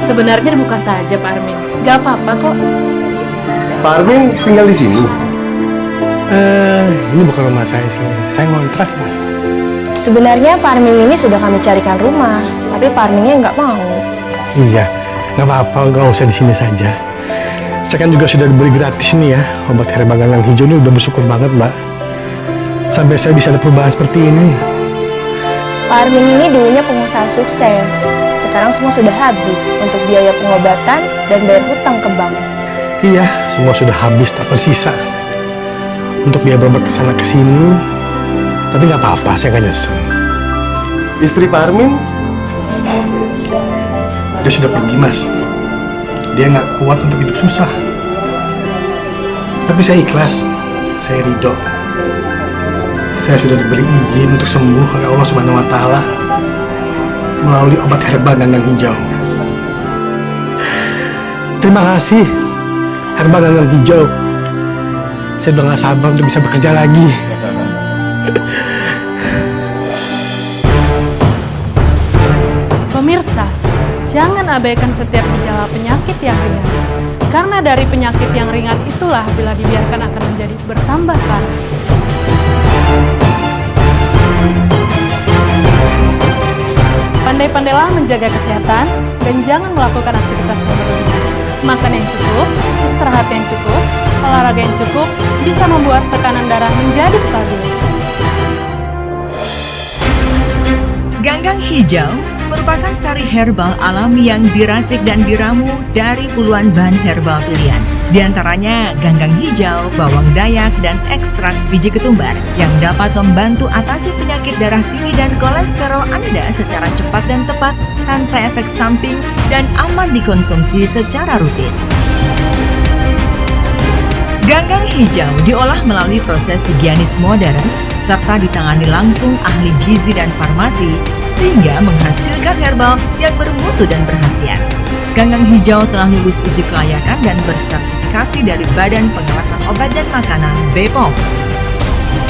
Sebenarnya dibuka saja Pak Armin. Gak apa-apa kok. Pak Armin tinggal di sini. Ini bukan rumah saya sih. Saya ngontrak, Mas. Sebenarnya Pak Armin ini sudah kami carikan rumah, tapi Pak Arminnya nggak mau. Iya, nggak apa-apa, nggak usah di sini saja. Saya kan juga sudah diberi gratis nih ya, obat herbal ganggang hijau ini udah bersyukur banget, Mbak. Sampai saya bisa ada perubahan seperti ini. Pak Armin ini dulunya pengusaha sukses. Sekarang semua sudah habis untuk biaya pengobatan dan bayar hutang ke bank. Iya, semua sudah habis, tak tersisa. Untuk biaya berobat kesana kesini, tapi nggak apa-apa, saya nggak nyesel. Istri Pak Armin? Dia sudah pergi, Mas. Dia nggak kuat untuk hidup susah. Tapi saya ikhlas, saya ridho. Saya sudah diberi izin untuk sembuh oleh Allah Subhanahu Wa Taala melalui obat herbal ganggang hijau. Terima kasih, herbal ganggang hijau. Saya udah nggak sabar untuk bisa bekerja lagi. Pemirsa, jangan abaikan setiap gejala penyakit yang ringan. Karena dari penyakit yang ringan itulah bila dibiarkan akan menjadi bertambah parah. Pandai-pandailah menjaga kesehatan dan jangan melakukan aktivitas yang berlebihan. Makan yang cukup, istirahat yang cukup, olahraga yang cukup bisa membuat tekanan darah menjadi stabil. Ganggang hijau merupakan sari herbal alami yang diracik dan diramu dari puluhan bahan herbal pilihan. Di antaranya ganggang hijau, bawang dayak, dan ekstrak biji ketumbar yang dapat membantu atasi penyakit darah tinggi dan kolesterol Anda secara cepat dan tepat tanpa efek samping dan aman dikonsumsi secara rutin. Ganggang hijau diolah melalui proses higienis modern serta ditangani langsung ahli gizi dan farmasi sehingga menghasilkan herbal yang bermutu dan berkhasiat. Ganggang hijau telah lulus uji kelayakan dan bersertifikasi dari Badan Pengawasan Obat dan Makanan BPOM.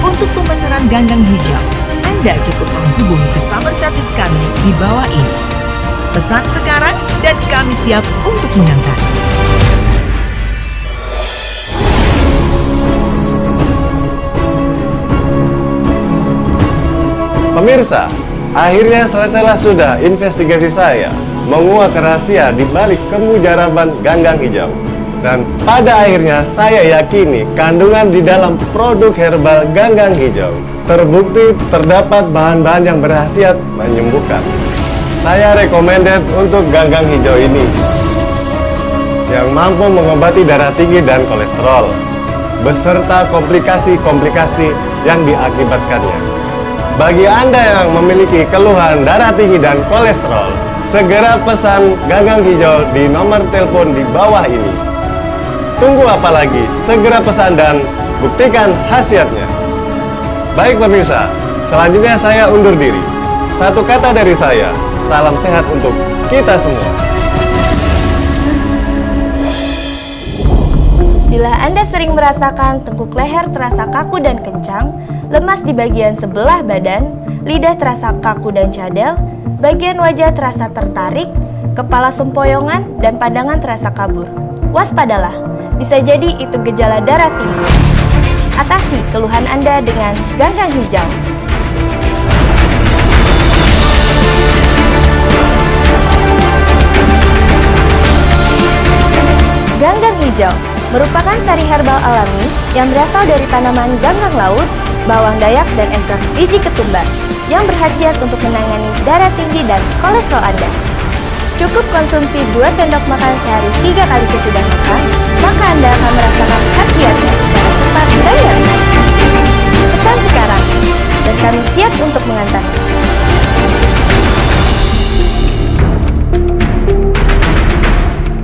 Untuk pemesanan ganggang hijau, Anda cukup menghubungi customer service kami di bawah ini. Pesan sekarang dan kami siap untuk mengantar. Pemirsa, akhirnya selesailah sudah investigasi saya menguak rahasia di balik kemujaraban ganggang hijau. Dan pada akhirnya saya yakini kandungan di dalam produk herbal ganggang hijau terbukti terdapat bahan-bahan yang berkhasiat menyembuhkan. Saya recommended untuk ganggang hijau ini yang mampu mengobati darah tinggi dan kolesterol beserta komplikasi-komplikasi yang diakibatkannya. Bagi Anda yang memiliki keluhan darah tinggi dan kolesterol, segera pesan ganggang hijau di nomor telepon di bawah ini. Tunggu apa lagi? Segera pesan dan buktikan khasiatnya. Baik pemirsa, selanjutnya saya undur diri. Satu kata dari saya, salam sehat untuk kita semua. Bila Anda sering merasakan tengkuk leher terasa kaku dan kencang, lemas di bagian sebelah badan, lidah terasa kaku dan cadel, bagian wajah terasa tertarik, kepala sempoyongan, dan pandangan terasa kabur, waspadalah, bisa jadi itu gejala darah tinggi. Atasi keluhan Anda dengan ganggang hijau. Ganggang hijau merupakan sari herbal alami yang berasal dari tanaman ganggang laut, bawang dayak, dan ekstrak biji ketumbar yang berkhasiat untuk menangani darah tinggi dan kolesterol Anda. Cukup konsumsi 2 sendok makan sehari 3 kali sesudah makan, maka Anda akan merasakan khasiatnya secara cepat dan nyaman. Pesan sekarang, dan kami siap untuk mengantarnya.